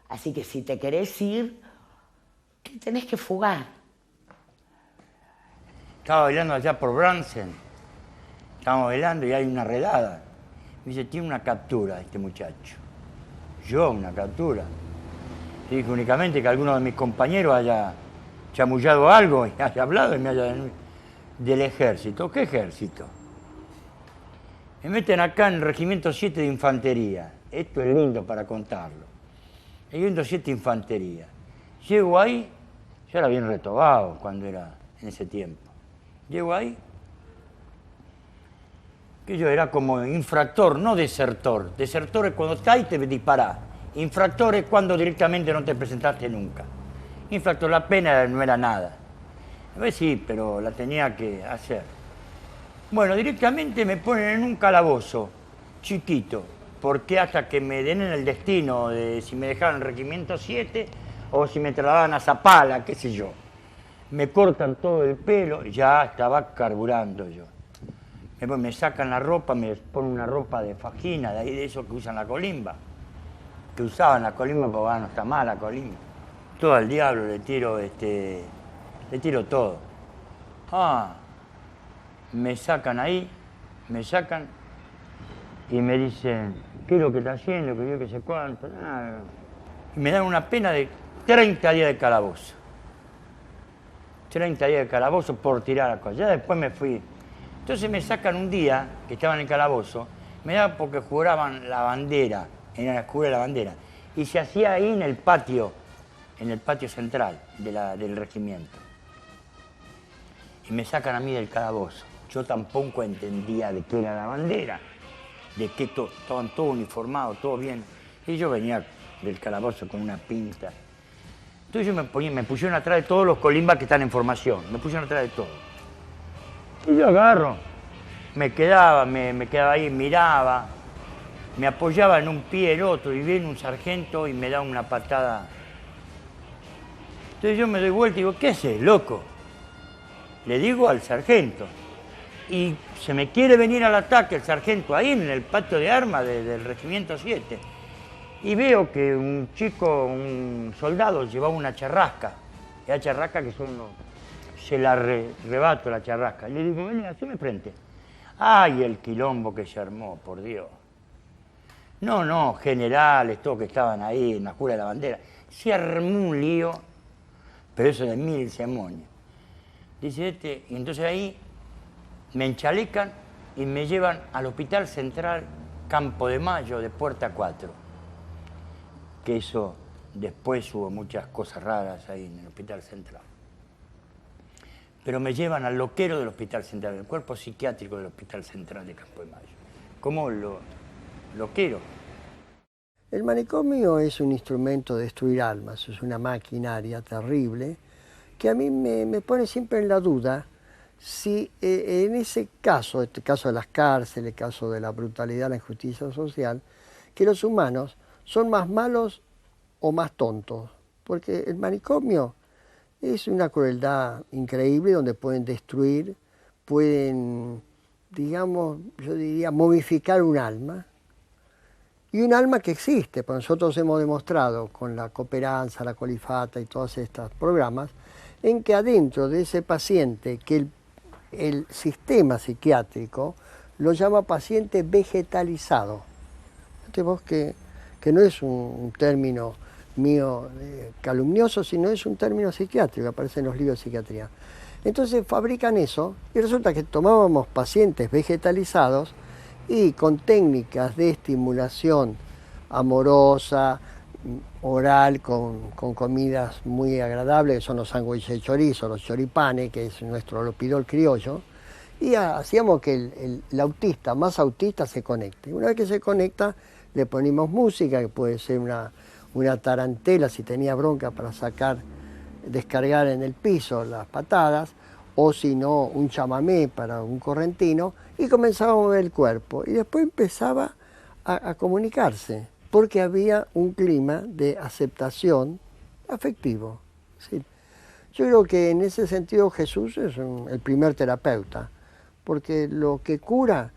así que si te querés ir, te tenés que fugar. Estaba bailando allá por Bransen, estábamos bailando y hay una redada. Me dice, tiene una captura este muchacho. Yo, una captura. Le dije únicamente que alguno de mis compañeros haya chamullado algo y haya hablado y me haya del ejército. ¿Qué ejército? Me meten acá en el Regimiento 7 de Infantería. Esto es lindo para contarlo. El Regimiento 7 de Infantería. Llego ahí, yo era bien retobado cuando era en ese tiempo. Llego ahí, que yo era como infractor, no desertor. Desertor es cuando estás y te disparás. Infractor es cuando directamente no te presentaste nunca. Infractor, la pena no era nada. A ver, sí, pero la tenía que hacer. Bueno, directamente me ponen en un calabozo chiquito, porque hasta que me den el destino de si me dejaban en el Regimiento 7 o si me trasladaban a Zapala, qué sé yo. Me cortan todo el pelo, ya estaba carburando yo. Me sacan la ropa, me ponen una ropa de fajina, de ahí de eso que usan la colimba. Que usaban la colimba, porque no está mal la colimba. Todo al diablo le tiro todo. Me sacan ahí, y me dicen, ¿qué es lo que está haciendo? Que yo qué sé cuánto, nada. Y me dan una pena de 30 días de calabozo. 30 días de calabozo por tirar la cosa. Ya después me fui. Entonces me sacan un día, que estaba en el calabozo, me daban porque juraban la bandera, en la escuela de la bandera. Y se hacía ahí en el patio central del regimiento. Y me sacan a mí del calabozo. Yo tampoco entendía de qué era la bandera, de qué estaban todos uniformados, todo bien. Y yo venía del calabozo con una pinta. Entonces me pusieron atrás de todos los colimbas que están en formación, me pusieron atrás de todos. Y yo agarro, me quedaba ahí, miraba, me apoyaba en un pie el otro y viene un sargento y me da una patada. Entonces yo me doy vuelta y digo, ¿qué haces, loco? Le digo al sargento. Y se me quiere venir al ataque el sargento ahí en el patio de armas del Regimiento 7. Y veo que un chico, un soldado, llevaba una charrasca. Esa charrasca que son los... Se la rebato la charrasca. Y le digo, ven, haceme frente. ¡Ay, el quilombo que se armó, por Dios! No, generales, todos que estaban ahí en la jura de la bandera. Se armó un lío, pero eso de 1000 demonios. Dice y entonces ahí me enchalecan y me llevan al Hospital Central Campo de Mayo, de Puerta 4. Que eso, después hubo muchas cosas raras ahí en el Hospital Central. Pero me llevan al loquero del Hospital Central, del cuerpo psiquiátrico del Hospital Central de Campo de Mayo. ¿Cómo loquero? El manicomio es un instrumento de destruir almas, es una maquinaria terrible que a mí me pone siempre en la duda si en ese caso, este caso de las cárceles, el caso de la brutalidad, la injusticia social, que los humanos son más malos o más tontos, porque el manicomio es una crueldad increíble donde pueden destruir, pueden, digamos, yo diría, momificar un alma, y un alma que existe, porque nosotros hemos demostrado con la cooperanza, la colifata y todos estos programas, en que adentro de ese paciente, que el sistema psiquiátrico lo llama paciente vegetalizado. Fíjate vos que no es un término mío calumnioso, sino es un término psiquiátrico, aparece en los libros de psiquiatría. Entonces fabrican eso y resulta que tomábamos pacientes vegetalizados y con técnicas de estimulación amorosa, oral, con comidas muy agradables, que son los sándwiches de chorizo, los choripanes, que es nuestro lopidol criollo, y hacíamos que el autista, más autista, se conecte. Una vez que se conecta, le ponemos música, que puede ser una tarantela si tenía bronca para descargar en el piso las patadas, o si no, un chamamé para un correntino, y comenzaba a mover el cuerpo. Y después empezaba a comunicarse, porque había un clima de aceptación afectivo. ¿Sí? Yo creo que en ese sentido Jesús es el primer terapeuta, porque lo que cura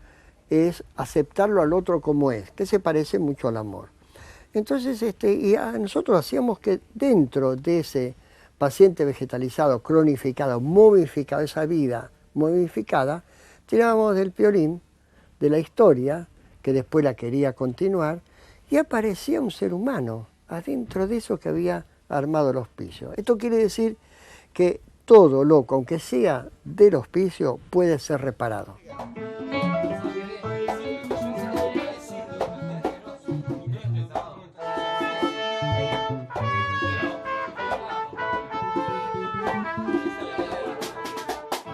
es aceptarlo al otro como es, que se parece mucho al amor. Entonces, y nosotros hacíamos que dentro de ese paciente vegetalizado, cronificado, momificado, esa vida momificada, tirábamos del piolín, de la historia, que después la quería continuar, y aparecía un ser humano adentro de eso que había armado el hospicio. Esto quiere decir que todo loco, aunque sea del hospicio, puede ser reparado.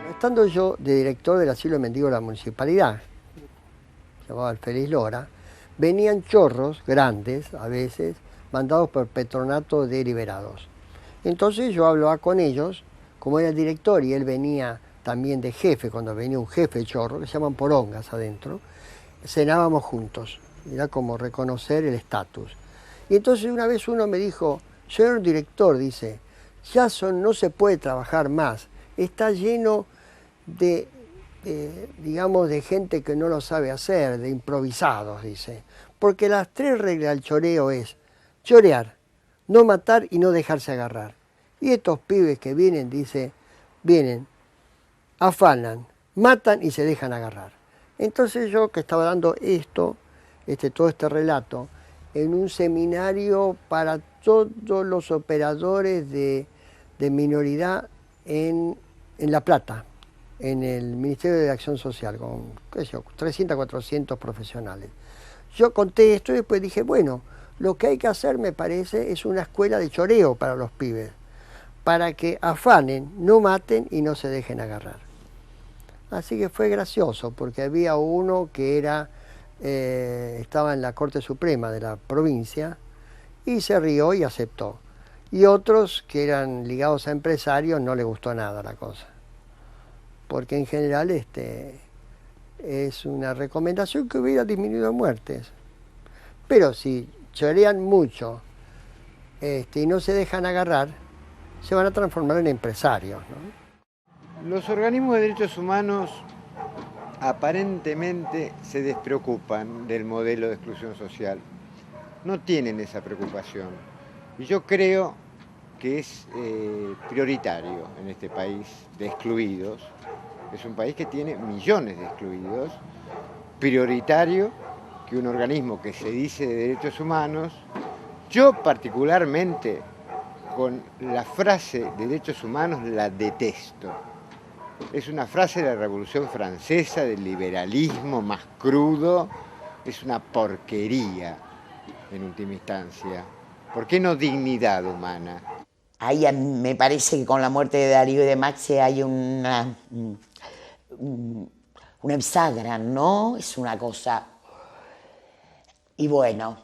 Estando yo de director del asilo de mendigos de la municipalidad, llamado el Feliz Lora, venían chorros grandes, a veces, mandados por Patronato de Liberados. Entonces yo hablaba con ellos, como era el director y él venía también de jefe, cuando venía un jefe chorro, que se llaman porongas adentro, cenábamos juntos. Era como reconocer el estatus. Y entonces una vez uno me dijo, señor director, dice, ya no se puede trabajar más, está lleno de digamos, de gente que no lo sabe hacer, de improvisados, dice. Porque las 3 reglas del choreo es chorear, no matar y no dejarse agarrar. Y estos pibes que vienen, dice, vienen, afanan, matan y se dejan agarrar. Entonces yo que estaba dando todo este relato, en un seminario para todos los operadores de minoridad en La Plata, en el Ministerio de Acción Social, con 300, 400 profesionales. Yo conté esto y después dije, bueno, lo que hay que hacer, me parece, es una escuela de choreo para los pibes, para que afanen, no maten y no se dejen agarrar. Así que fue gracioso, porque había uno que estaba en la Corte Suprema de la provincia y se rió y aceptó. Y otros que eran ligados a empresarios no les gustó nada la cosa. Porque en general es una recomendación que hubiera disminuido muertes. Pero si chorean mucho y no se dejan agarrar, se van a transformar en empresarios, ¿no? Los organismos de derechos humanos aparentemente se despreocupan del modelo de exclusión social. No tienen esa preocupación. Y yo creo que es prioritario en este país de excluidos. Es un país que tiene millones de excluidos. Prioritario que un organismo que se dice de derechos humanos, yo particularmente con la frase derechos humanos la detesto. Es una frase de la Revolución Francesa, del liberalismo más crudo, es una porquería en última instancia. ¿Por qué no dignidad humana? Ahí me parece que con la muerte de Darío y de Maxi hay una bisagra, ¿no? Es una cosa... Y bueno,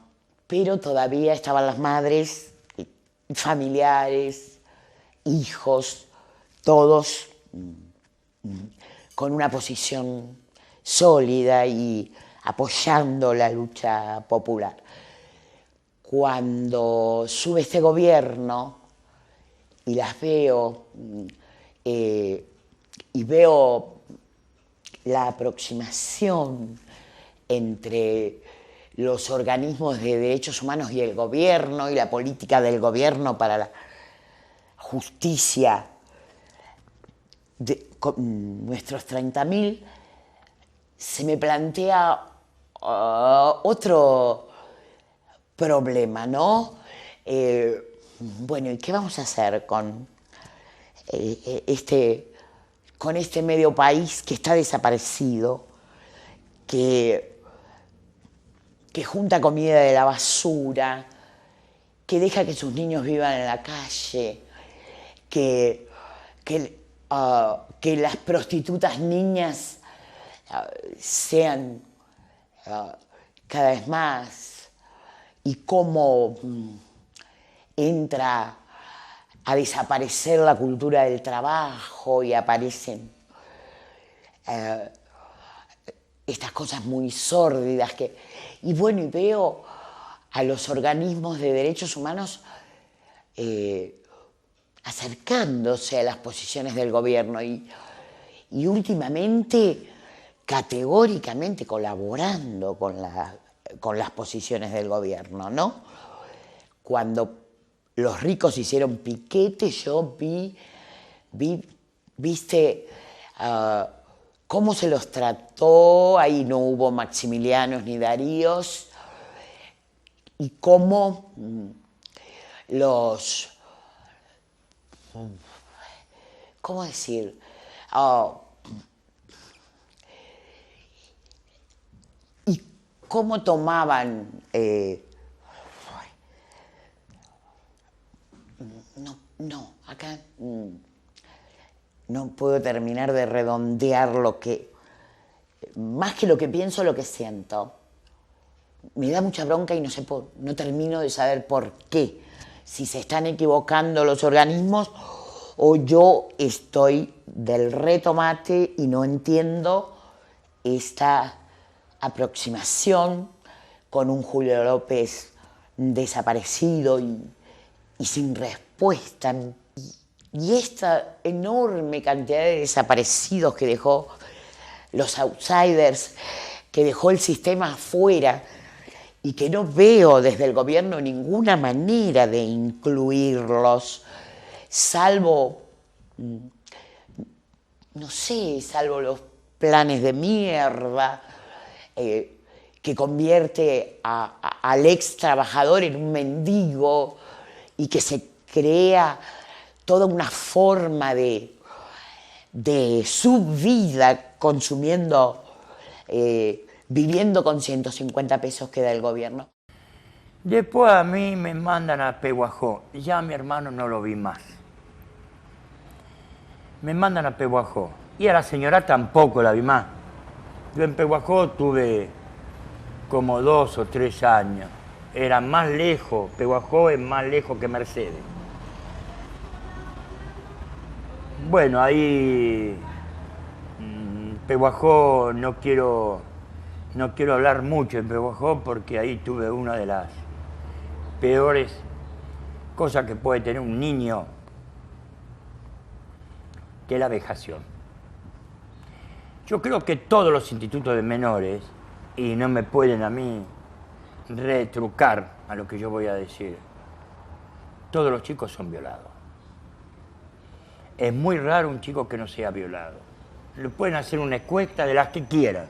pero todavía estaban las madres, familiares, hijos, todos con una posición sólida y apoyando la lucha popular. Cuando sube este gobierno y las veo y veo la aproximación entre los organismos de derechos humanos y el gobierno y la política del gobierno para la justicia con nuestros 30.000, se me plantea otro problema, ¿no? Bueno, ¿y qué vamos a hacer con este medio país que está desaparecido, que junta comida de la basura, que deja que sus niños vivan en la calle, que las prostitutas niñas sean cada vez más, y cómo entra a desaparecer la cultura del trabajo y aparecen estas cosas muy sórdidas y bueno, y veo a los organismos de derechos humanos acercándose a las posiciones del gobierno y últimamente categóricamente colaborando con las posiciones del gobierno, ¿no? Cuando los ricos hicieron piquete, yo viste cómo se los trató, ahí no hubo Maximilianos ni Daríos, y cómo ¿cómo decir? Y cómo tomaban... acá no puedo terminar de redondear más que lo que pienso, lo que siento. Me da mucha bronca y no termino de saber por qué. Si se están equivocando los organismos o yo estoy del retomate y no entiendo esta aproximación con un Julio López desaparecido y sin respuesta. Y esta enorme cantidad de desaparecidos que dejó los outsiders, que dejó el sistema afuera y que no veo desde el gobierno ninguna manera de incluirlos, salvo, no sé, salvo los planes de mierda que convierte al ex trabajador en un mendigo y que se crea toda una forma de subvida consumiendo, viviendo con 150 pesos que da el gobierno. Después a mí me mandan a Pehuajó. Ya a mi hermano no lo vi más. Me mandan a Pehuajó. Y a la señora tampoco la vi más. Yo en Pehuajó tuve como 2 o 3 años. Era más lejos, Pehuajó es más lejos que Mercedes. Bueno, ahí Pehuajó no quiero hablar mucho en Pehuajó porque ahí tuve una de las peores cosas que puede tener un niño, que es la vejación. Yo creo que todos los institutos de menores, y no me pueden a mí retrucar a lo que yo voy a decir, todos los chicos son violados. Es muy raro un chico que no sea violado. Le pueden hacer una encuesta de las que quieran.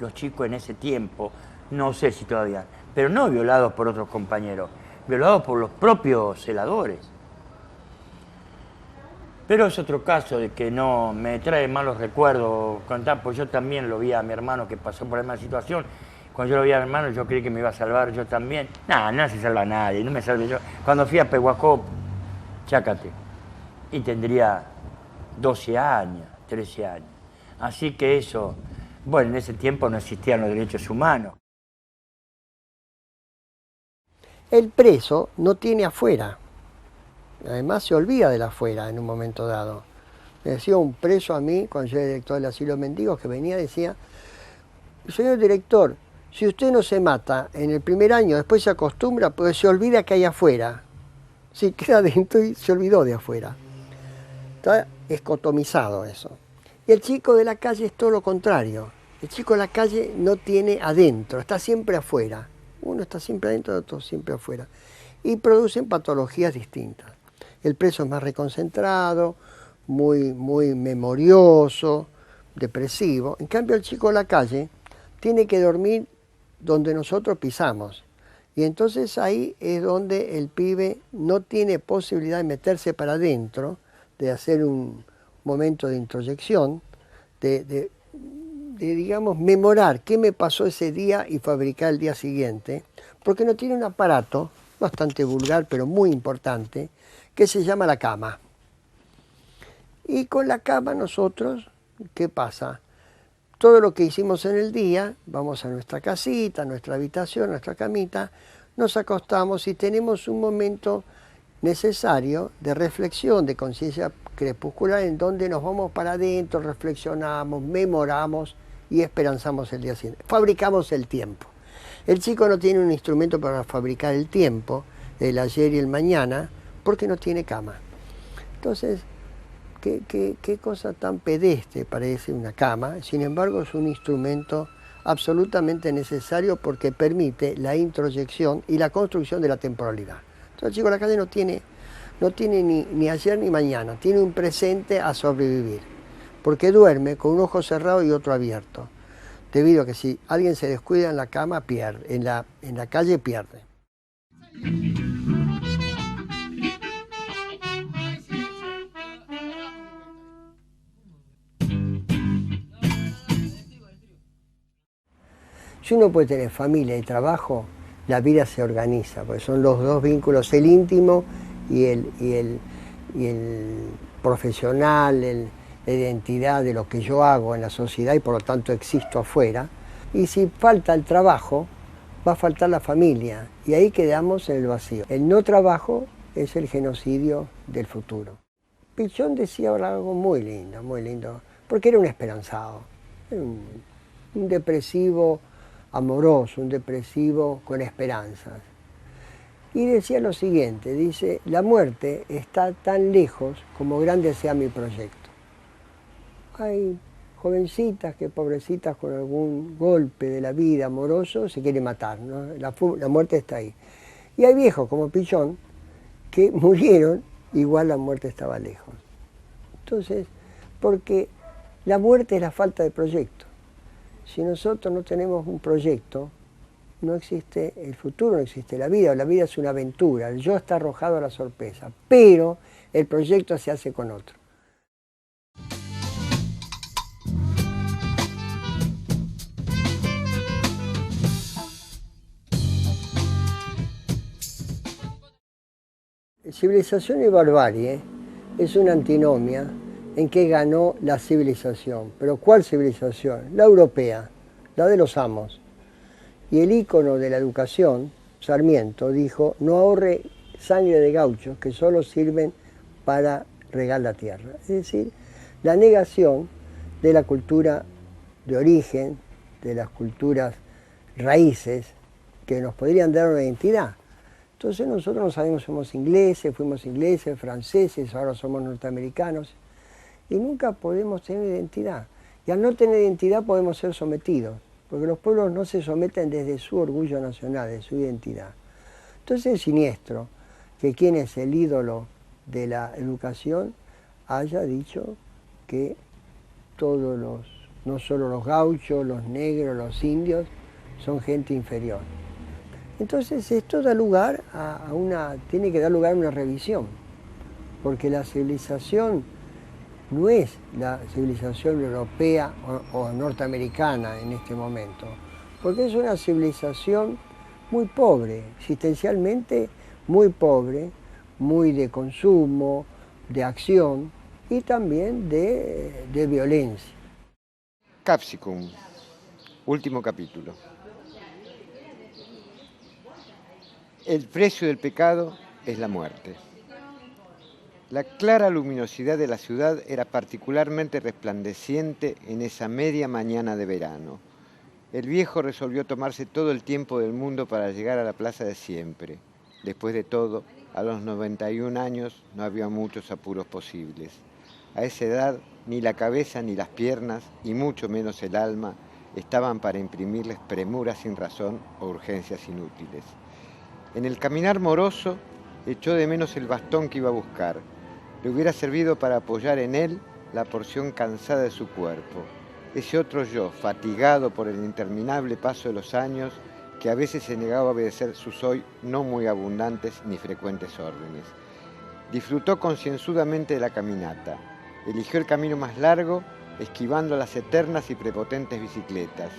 Los chicos en ese tiempo, no sé si todavía, pero no violados por otros compañeros, violados por los propios celadores. Pero es otro caso de que no me trae malos recuerdos contar, pues yo también lo vi a mi hermano que pasó por la misma situación. Cuando yo lo vi a mi hermano, yo creí que me iba a salvar yo también. Nada, no se salva a nadie, no me salve yo. Cuando fui a Pehuajó, chácate, y tendría 12 años, 13 años. Así que eso, bueno, en ese tiempo no existían los derechos humanos. El preso no tiene afuera. Además se olvida del afuera en un momento dado. Me decía un preso a mí, cuando yo era director del asilo de mendigos, que venía, decía, señor director, si usted no se mata en el primer año, después se acostumbra, pues se olvida que hay afuera. Sí, queda dentro y se olvidó de afuera. Está escotomizado eso. Y el chico de la calle es todo lo contrario. El chico de la calle no tiene adentro, está siempre afuera. Uno está siempre adentro, el otro siempre afuera. Y producen patologías distintas. El preso es más reconcentrado, muy memorioso, depresivo. En cambio, el chico de la calle tiene que dormir donde nosotros pisamos. Y entonces ahí es donde el pibe no tiene posibilidad de meterse para adentro, de hacer un momento de introyección, de digamos, memorar qué me pasó ese día y fabricar el día siguiente, porque no tiene un aparato bastante vulgar, pero muy importante, que se llama la cama. Y con la cama nosotros, ¿qué pasa? Todo lo que hicimos en el día, vamos a nuestra casita, a nuestra habitación, a nuestra camita, nos acostamos y tenemos un momento necesario de reflexión, de conciencia crepuscular, en donde nos vamos para adentro, reflexionamos, memoramos y esperanzamos el día siguiente. Fabricamos el tiempo. El chico no tiene un instrumento para fabricar el tiempo, el ayer y el mañana, porque no tiene cama. Entonces, qué cosa tan pedestre parece una cama, sin embargo es un instrumento absolutamente necesario porque permite la introyección y la construcción de la temporalidad. Entonces el chico de la calle no tiene ni ayer ni mañana, tiene un presente a sobrevivir, porque duerme con un ojo cerrado y otro abierto, debido a que si alguien se descuida en la cama, pierde, en la calle pierde. Si uno puede tener familia y trabajo, la vida se organiza, porque son los dos vínculos, el íntimo y el profesional, la identidad de lo que yo hago en la sociedad y por lo tanto existo afuera. Y si falta el trabajo, va a faltar la familia y ahí quedamos en el vacío. El no trabajo es el genocidio del futuro. Pichón decía ahora algo muy lindo, porque era un esperanzado, un depresivo amoroso, un depresivo con esperanzas. Y decía lo siguiente, dice, la muerte está tan lejos como grande sea mi proyecto. Hay jovencitas que, pobrecitas, con algún golpe de la vida amoroso, se quieren matar, ¿no? La muerte está ahí. Y hay viejos como Pichón que murieron, igual la muerte estaba lejos. Entonces, porque la muerte es la falta de proyecto. Si nosotros no tenemos un proyecto, no existe el futuro, no existe la vida es una aventura, el yo está arrojado a la sorpresa, pero el proyecto se hace con otro. Civilización y barbarie es una antinomia en que ganó la civilización. ¿Pero cuál civilización? La europea, la de los amos. Y el ícono de la educación, Sarmiento, dijo, no ahorre sangre de gauchos que solo sirven para regar la tierra. Es decir, la negación de la cultura de origen, de las culturas raíces que nos podrían dar una identidad. Entonces nosotros no sabemos si somos ingleses, fuimos ingleses, franceses, ahora somos norteamericanos, y nunca podemos tener identidad. Y al no tener identidad podemos ser sometidos, porque los pueblos no se someten desde su orgullo nacional, de su identidad. Entonces es siniestro que quien es el ídolo de la educación haya dicho que todos no solo los gauchos, los negros, los indios, son gente inferior. Entonces esto da lugar tiene que dar lugar a una revisión, porque la civilización no es la civilización europea o norteamericana en este momento, porque es una civilización muy pobre, existencialmente muy pobre, muy de consumo, de acción y también de violencia. Capsicum, último capítulo. El precio del pecado es la muerte. La clara luminosidad de la ciudad era particularmente resplandeciente en esa media mañana de verano. El viejo resolvió tomarse todo el tiempo del mundo para llegar a la plaza de siempre. Después de todo, a los 91 años no había muchos apuros posibles. A esa edad, ni la cabeza ni las piernas, y mucho menos el alma, estaban para imprimirles premuras sin razón o urgencias inútiles. En el caminar moroso, echó de menos el bastón que iba a buscar. Le hubiera servido para apoyar en él la porción cansada de su cuerpo. Ese otro yo, fatigado por el interminable paso de los años, que a veces se negaba a obedecer sus hoy no muy abundantes ni frecuentes órdenes. Disfrutó concienzudamente de la caminata. Eligió el camino más largo, esquivando las eternas y prepotentes bicicletas.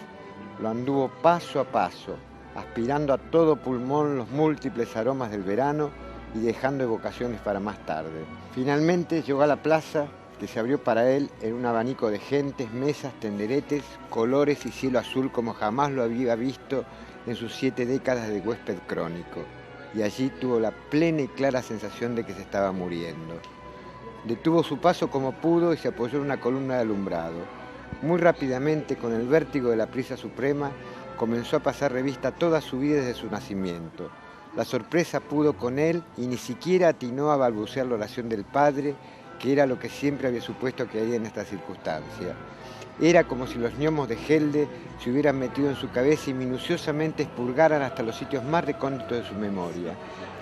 Lo anduvo paso a paso, aspirando a todo pulmón los múltiples aromas del verano y dejando evocaciones para más tarde. Finalmente llegó a la plaza, que se abrió para él en un abanico de gentes, mesas, tenderetes, colores y cielo azul como jamás lo había visto en sus 7 décadas de huésped crónico. Y allí tuvo la plena y clara sensación de que se estaba muriendo. Detuvo su paso como pudo y se apoyó en una columna de alumbrado. Muy rápidamente, con el vértigo de la prisa suprema, comenzó a pasar revista toda su vida desde su nacimiento. La sorpresa pudo con él y ni siquiera atinó a balbucear la oración del Padre, que era lo que siempre había supuesto que haría en esta circunstancia. Era como si los gnomos de Helde se hubieran metido en su cabeza y minuciosamente expurgaran hasta los sitios más recónditos de su memoria.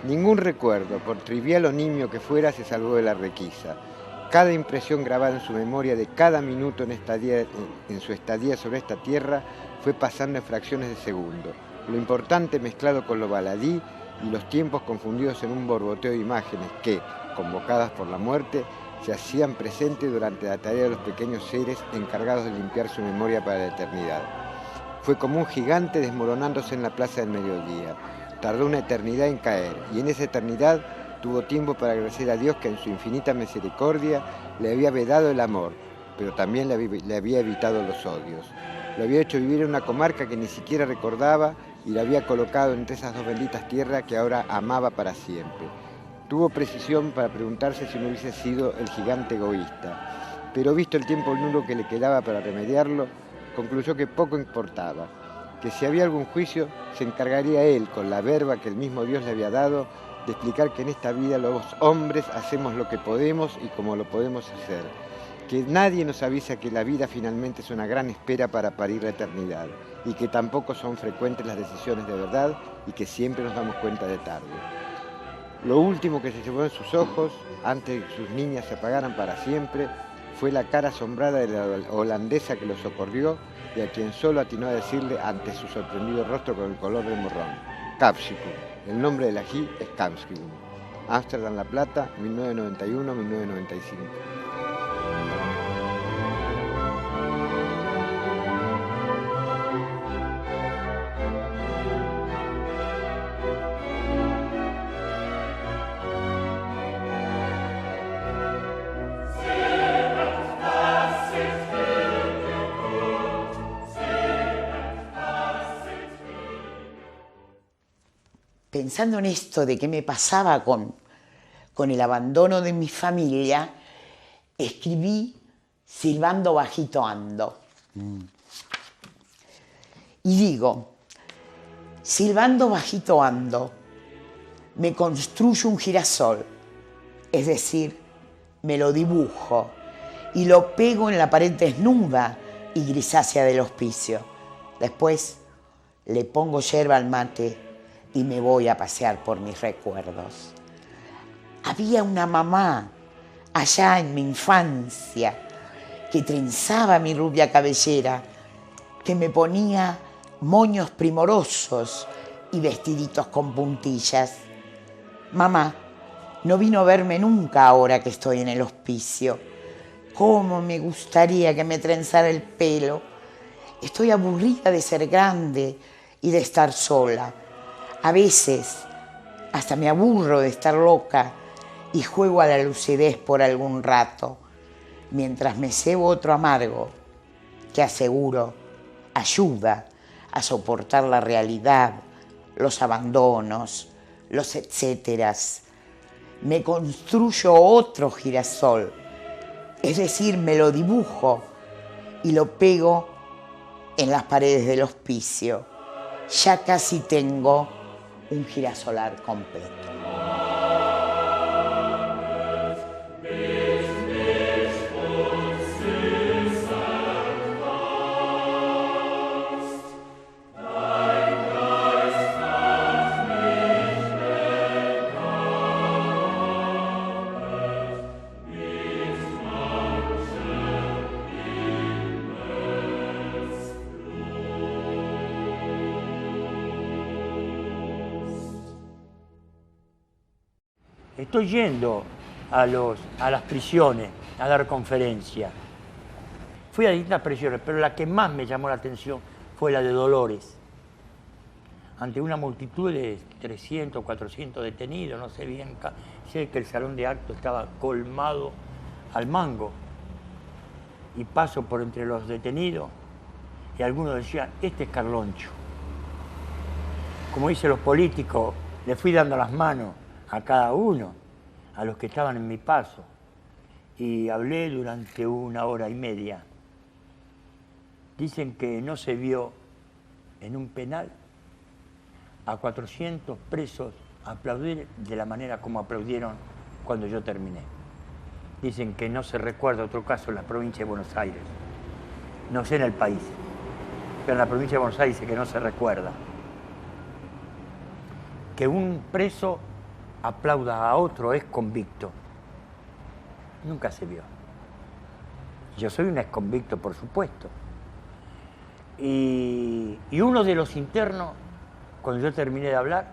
Ningún recuerdo, por trivial o nimio que fuera, se salvó de la requisa. Cada impresión grabada en su memoria de cada minuto en su estadía sobre esta tierra fue pasando en fracciones de segundo. Lo importante mezclado con lo baladí y los tiempos confundidos en un borboteo de imágenes que, convocadas por la muerte, se hacían presentes durante la tarea de los pequeños seres encargados de limpiar su memoria para la eternidad. Fue como un gigante desmoronándose en la plaza del mediodía. Tardó una eternidad en caer, y en esa eternidad tuvo tiempo para agradecer a Dios que en su infinita misericordia le había vedado el amor, pero también le había evitado los odios. Lo había hecho vivir en una comarca que ni siquiera recordaba y lo había colocado entre esas dos benditas tierras que ahora amaba para siempre. Tuvo precisión para preguntarse si no hubiese sido el gigante egoísta, pero visto el tiempo nulo que le quedaba para remediarlo, concluyó que poco importaba, que si había algún juicio se encargaría él, con la verba que el mismo Dios le había dado, de explicar que en esta vida los hombres hacemos lo que podemos y como lo podemos hacer, que nadie nos avisa que la vida finalmente es una gran espera para parir la eternidad y que tampoco son frecuentes las decisiones de verdad y que siempre nos damos cuenta de tarde. Lo último que se llevó en sus ojos, antes de que sus niñas se apagaran para siempre, fue la cara asombrada de la holandesa que lo socorrió y a quien solo atinó a decirle ante su sorprendido rostro con el color del morrón: Capsicum. El nombre del ají es Capsicum. Ámsterdam, La Plata, 1991-1995. Pensando en esto de qué me pasaba con el abandono de mi familia, escribí Silbando bajito ando. Y digo, silbando bajito ando, me construyo un girasol, es decir, me lo dibujo y lo pego en la pared desnuda y grisácea del hospicio. Después le pongo yerba al mate y me voy a pasear por mis recuerdos. Había una mamá allá en mi infancia que trenzaba mi rubia cabellera, que me ponía moños primorosos y vestiditos con puntillas. Mamá no vino a verme nunca ahora que estoy en el hospicio. cómo me gustaría que me trenzara el pelo. Estoy aburrida de ser grande y de estar sola. A veces hasta me aburro de estar loca y juego a la lucidez por algún rato, mientras me cebo otro amargo que aseguro ayuda a soportar la realidad, los abandonos, los etcéteras. Me construyo otro girasol, es decir, me lo dibujo y lo pego en las paredes del hospicio. Ya casi tengo un girasolar completo. Estoy yendo a las prisiones a dar conferencias. Fui a distintas prisiones, pero la que más me llamó la atención fue la de Dolores. Ante una multitud de 300, 400 detenidos, no sé bien, sé que el salón de actos estaba colmado al mango. Y paso por entre los detenidos y algunos decían, este es Carloncho. Como dicen los políticos, le fui dando las manos a cada uno, a los que estaban en mi paso, y hablé durante 1 hora y media. Dicen que no se vio en un penal a 400 presos aplaudir de la manera como aplaudieron cuando yo terminé. Dicen que no se recuerda otro caso en la provincia de Buenos Aires, no sé en el país, pero en la provincia de Buenos Aires dice que no se recuerda. Que un preso aplauda a otro ex convicto. Nunca se vio. Yo soy un ex convicto, por supuesto. Y uno de los internos, cuando yo terminé de hablar,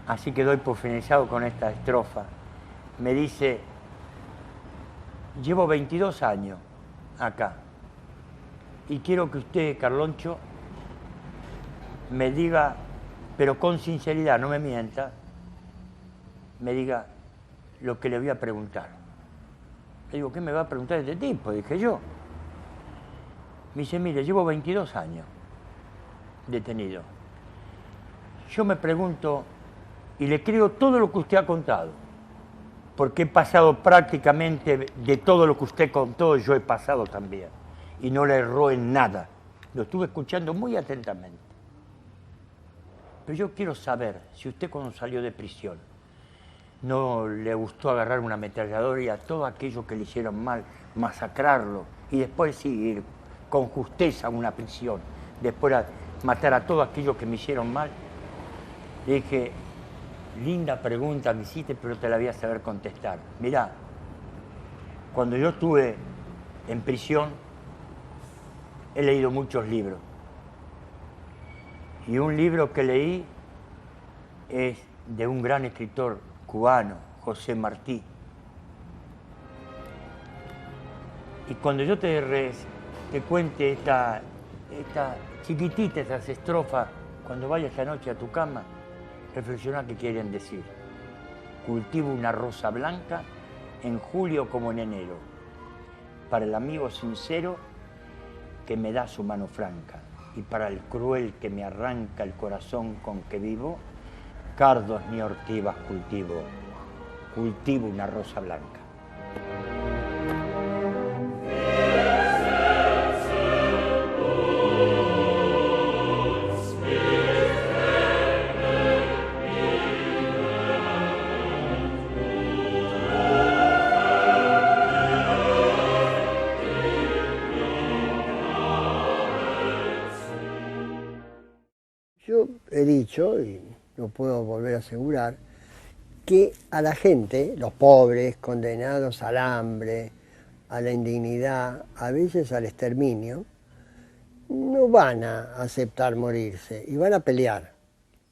así que doy por finalizado con esta estrofa, me dice, llevo 22 años acá y quiero que usted, Carloncho, me diga, pero con sinceridad, no me mienta, me diga lo que le voy a preguntar. Le digo, ¿qué me va a preguntar este tipo? Dije yo. Me dice, mire, llevo 22 años detenido. Yo me pregunto, y le creo todo lo que usted ha contado, porque he pasado prácticamente de todo lo que usted contó, yo he pasado también, y no le erró en nada. Lo estuve escuchando muy atentamente. Pero yo quiero saber si usted cuando salió de prisión no le gustó agarrar una ametralladora y a todo aquello que le hicieron mal, masacrarlo, y después sí ir con justeza a una prisión, después matar a todo aquello que me hicieron mal. Le dije, linda pregunta me hiciste, pero te la voy a saber contestar. Mirá, cuando yo estuve en prisión, he leído muchos libros. Y un libro que leí es de un gran escritor cubano, José Martí. Y cuando yo te cuente esta chiquitita, estas estrofas, cuando vayas esta noche a tu cama, reflexiona qué quieren decir. Cultivo una rosa blanca en julio como en enero, para el amigo sincero que me da su mano franca, y para el cruel que me arranca el corazón con que vivo, cardos ni ortivas cultivo una rosa blanca. Yo he dicho, y lo puedo volver a asegurar, que a la gente, los pobres, condenados al hambre, a la indignidad, a veces al exterminio, no van a aceptar morirse y van a pelear.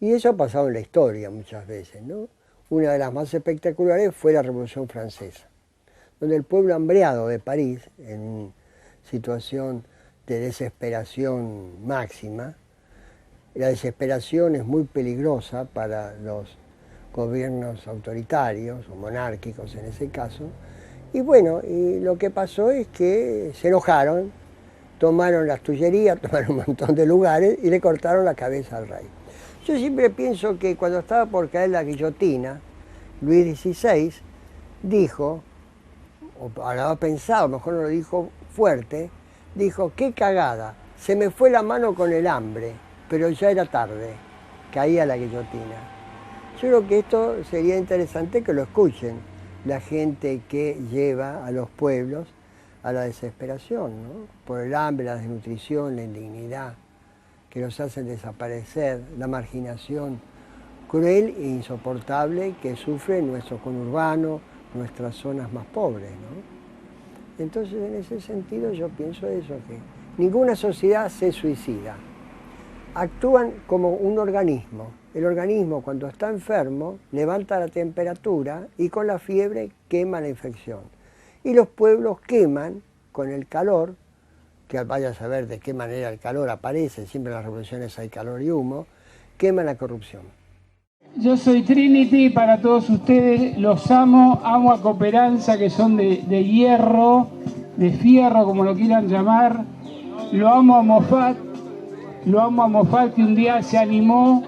Y eso ha pasado en la historia muchas veces, ¿no? Una de las más espectaculares fue la Revolución Francesa, donde el pueblo hambreado de París, en situación de desesperación máxima, la desesperación es muy peligrosa para los gobiernos autoritarios o monárquicos en ese caso, y bueno, y lo que pasó es que se enojaron, tomaron las Tullerías, tomaron un montón de lugares y le cortaron la cabeza al rey. Yo siempre pienso que cuando estaba por caer la guillotina, Luis XVI dijo, o habrá pensado, mejor no lo dijo fuerte, dijo, qué cagada, se me fue la mano con el hambre, pero ya era tarde, caía la guillotina. Yo creo que esto sería interesante que lo escuchen la gente que lleva a los pueblos a la desesperación, ¿no? Por el hambre, la desnutrición, la indignidad, que los hacen desaparecer, la marginación cruel e insoportable que sufre nuestro conurbano, nuestras zonas más pobres, ¿no? Entonces, en ese sentido, yo pienso eso, que ninguna sociedad se suicida. Actúan como un organismo. El organismo, cuando está enfermo, levanta la temperatura y con la fiebre quema la infección. Y los pueblos queman con el calor, que vaya a saber de qué manera el calor aparece, siempre en las revoluciones hay calor y humo, queman la corrupción. Yo soy Trinity, para todos ustedes los amo a Cooperanza, que son de hierro, de fierro, como lo quieran llamar. Lo amo a Moffat, que un día se animó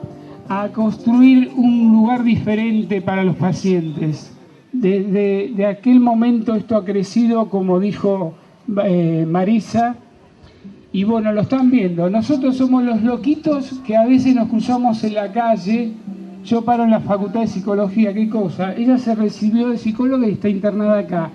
a construir un lugar diferente para los pacientes. Desde aquel momento esto ha crecido, como dijo Marisa, y bueno, lo están viendo. Nosotros somos los loquitos que a veces nos cruzamos en la calle. Yo paro en la Facultad de Psicología, ¿qué cosa? Ella se recibió de psicóloga y está internada acá.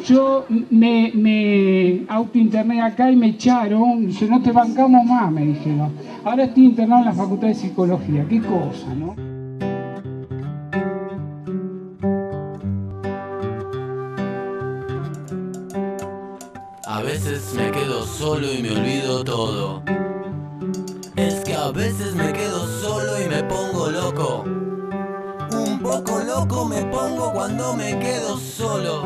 Yo me autointerné acá y me echaron, dice, no te bancamos más, me dijeron. Ahora estoy internado en la Facultad de Psicología, qué cosa, ¿no? A veces me quedo solo y me olvido todo. Es que a veces me quedo solo y me pongo loco. Un poco loco me pongo cuando me quedo solo.